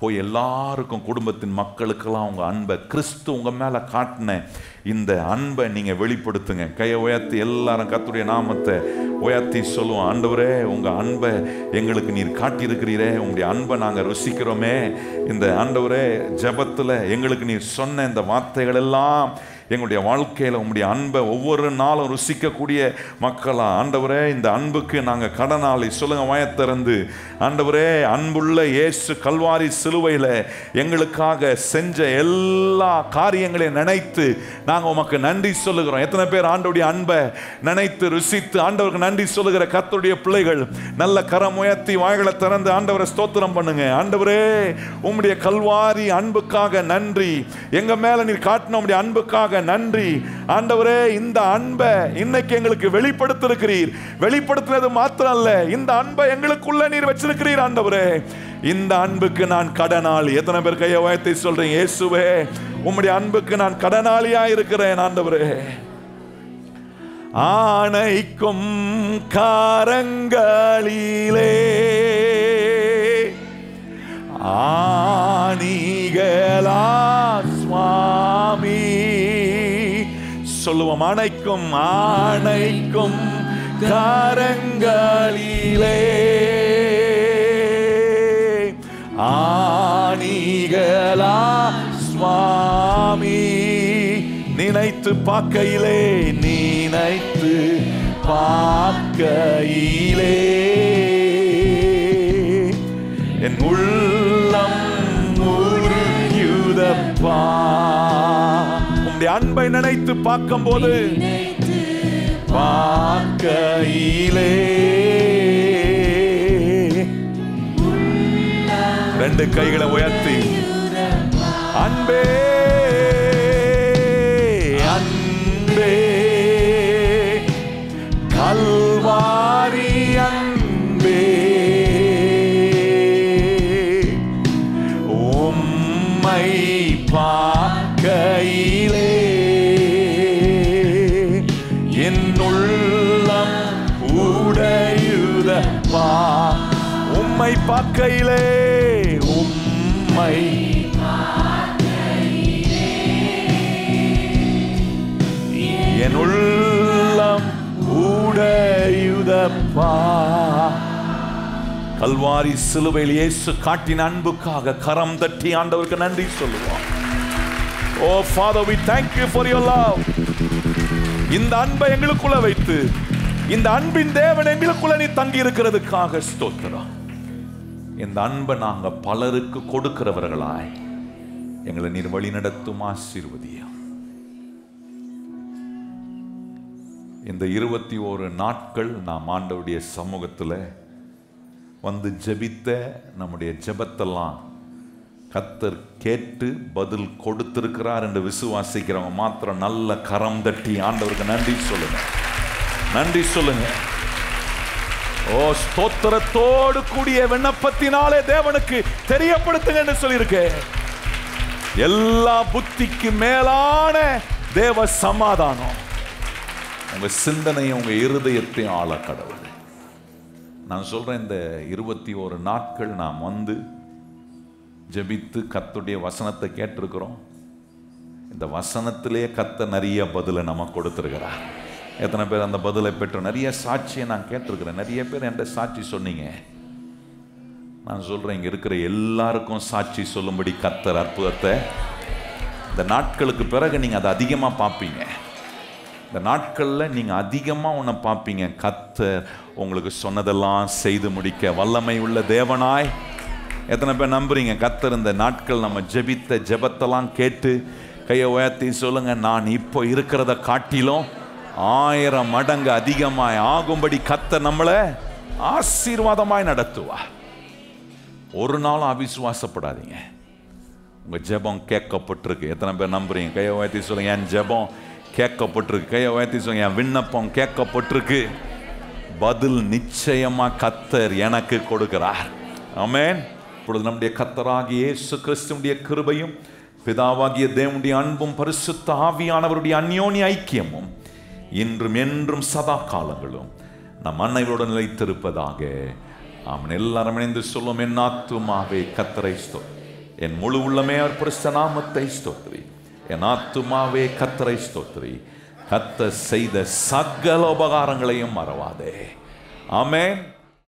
போய் எல்லாருக்கும், குடும்பத்தின் மக்களுக்கெல்லாம் உங்கள் அன்பை, கிறிஸ்து உங்கள் மேலே காட்டின இந்த அன்பை நீங்கள் வெளிப்படுத்துங்க. கையை உயர்த்தி எல்லாரும் கர்த்தருடைய நாமத்தை உயர்த்தி சொல்லுவோம். ஆண்டவரே, உங்கள் அன்பை எங்களுக்கு நீர் காட்டியிருக்கிறீரே, உங்களுடைய அன்பை நாங்கள் ருசிக்கிறோமே. இந்த ஆண்டவரே, ஜெபத்தில் எங்களுக்கு நீர் சொன்ன இந்த வார்த்தைகள் எல்லாம் எங்களுடைய வாழ்க்கையில் உங்களுடைய அன்பை ஒவ்வொரு நாளும் ருசிக்கக்கூடிய மக்களா ஆண்டவரே, இந்த அன்புக்கு நாங்கள் கடனாளி. சொல்லுங்க வாயத்திறந்து. ஆண்டவரே, அன்புள்ள இயேசு கல்வாரி சிலுவையில் எங்களுக்காக செஞ்ச எல்லா காரியங்களையும் நினைத்து நாங்கள் உமக்கு நன்றி சொல்லுகிறோம். எத்தனை பேர் ஆண்டவருடைய அன்பை நினைத்து ருசித்து ஆண்டவருக்கு நன்றி சொல்லுகிற கர்த்தருடைய பிள்ளைகள்? நல்ல கரம் உயர்த்தி வாய்களை திறந்து ஆண்டவரை ஸ்தோத்திரம் பண்ணுங்க. ஆண்டவரே, உம்முடைய கல்வாரி அன்புக்காக நன்றி. எங்க மேல நீர் காட்டின உம்முடைய அன்புக்காக நன்றி. ஆண்டவரே, இந்த அன்பை இன்னைக்கு எங்களுக்கு வெளிப்படுத்திருக்கிறீர். வெளிப்படுத்தினது மாத்திரம் அல்ல, இந்த அன்பை எங்களுக்குள்ள நீர் வச்சிருக்கிறீர். ஆண்டவரே, இந்த அன்புக்கு நான் கடனாளி. எத்தனை பேர் கையை உயர்த்தி சொல்றீங்க? இயேசுவே, உம்முடைய அன்புக்கு நான் கடனாளியா இருக்கிறேன். ஆண்டவரே, ஆணைக்கும் காரங்களிலே ஆணிகளா சுவாமி. சொல்லுவோம். ஆணைக்கும் ஆணைக்கும் காரங்களிலே ஆணிகளா சுவாமி. நினைத்து பார்க்கையிலே, நினைத்து பார்க்கையிலே என் உள்ளம் உருகுதப்பா. உம்முடைய அன்பை நினைத்து பார்க்கும் போது, பார்க்கையிலே ரெண்டு கைகளை உயர்த்தி, அன்பே அன்பே கல்வாரி அன்பே, உம்மை பார்க்கையிலே என் உள்ளம் உடையுதப்பா. உம்மை பார்க்கையிலே, உம்மை என் உள்ளம் உடையுதப்பா. கல்வாரி சிலுவையில் இயேசு காட்டின அன்புக்காக கரம் தட்டி ஆண்டவருக்கு நன்றி சொல்லுவோம். Oh Father, we thank you for your love. இந்த அன்பை எங்களுக்குள்ள வைத்து, இந்த அன்பின் தேவன் எங்களுக்குள்ள நீ தங்கி இருக்கிறதுக்காக ஸ்தோத்திரம். இந்த அன்பை நாங்க பலருக்கு கொடுக்கிறவர்களாய் எங்களை நீர் வழி நடத்தும். ஆசீர்வதியா. இந்த 21 நாட்கள் நாம் ஆண்டவருடைய சமூகத்தில் வந்து ஜெபித்த நம்முடைய ஜெபத்தெல்லாம் கர்த்தர் கேட்டு பதில் கொடுத்திருக்கிறார் என்று விசுவாசிக்கிறவங்க மாத்திரம் நல்ல கரம் தட்டி ஆண்டவருக்கு நன்றி சொல்லுங்க. நன்றி சொல்லுங்க. ஓ, ஸ்தோத்திரத்தோடு கூடிய விண்ணப்பத்தினாலே தேவனுக்கு தெரியப்படுத்துங்க என்று சொல்லியிருக்கேன். எல்லா புத்திக்கு மேலான தேவ சமாதானம் உங்க சிந்தனையை, உங்க இருதயத்தை ஆள கடவுள். நான் சொல்றேன், இந்த 21 நாட்கள் நாம் வந்து ஜெபித்து கர்த்தருடைய வசனத்தை கேட்டிருக்கிறோம். இந்த வசனத்திலே கர்த்தர் நிறைய பதிலை நமக்கு கொடுத்திருக்கிறார். எத்தனை பேர் அந்த பதிலை பெற்றோம்? நிறைய சாட்சியை நான் கேட்டிருக்கிறேன். நிறைய பேர் என்கிட்ட சாட்சி சொன்னீங்க. நான் சொல்றேன், இங்க இருக்கிற எல்லாருக்கும் சாட்சி சொல்லும்படி கர்த்தர் அற்புதத்தை இந்த நாட்களுக்கு பிறகு நீங்க அதை அதிகமா பார்ப்பீங்க. இந்த நாட்களில் நீங்க அதிகமா ஒன்றை பார்ப்பீங்க. கர்த்தர் உங்களுக்கு சொன்னதெல்லாம் செய்து முடிக்க வல்லமை உள்ள தேவனாய். எத்தனை பேர் நம்புறீங்க? கர்த்தர் இந்த நாட்கள் நம்ம ஜெபித்த ஜெபத்தெல்லாம் கேட்டு கையை உயர்த்தி சொல்லுங்க, நான் இப்போ இருக்கிறத காட்டிலும் 1000 மடங்கு அதிகமாய் ஆகும்படி கர்த்தர் நம்மளை ஆசீர்வாதமாய் நடத்துவா. ஒரு நாளும் அவிசுவாசப்படாதீங்க. உங்க ஜெபம் கேட்கப்பட்டிருக்கு. எத்தனை பேர் நம்புறீங்க? கையை உயர்த்தி சொல்லுங்க, என் ஜெபம் கேட்கப்பட்டிருக்கு. கையை உயர்த்தி சொல்லுங்க, என் விண்ணப்பம் கேட்கப்பட்டிருக்கு. பதில் நிச்சயமா கர்த்தர் எனக்கு கொடுக்கிறார். ஆமென். இப்பொழுது நம்முடைய கர்த்தராகிய இயேசு கிறிஸ்துவினுடைய கிருபையும் பிதாவாகிய தேவனுடைய அன்பும் பரிசுத்த ஆவியானவருடைய அந்யோன்ய ஐக்கியமும் இன்றும் என்றும் சதா காலங்களும் நம் அன்னைகளுடன் நிலைத்திருப்பதாக. ஆமென். எல்லாரும் இணைந்து சொல்லும், என் ஆத்துமாவே கர்த்தரை ஸ்தோத்திரி, என் முழு உள்ளமே அவர் பரிசுத்த நாமத்தை ஸ்தோத்திரி. என் ஆத்துமாவே கர்த்தரை ஸ்தோத்திரி, கர்த்தர் செய்த சகல உபகாரங்களையும் மறவாதே. ஆமென்.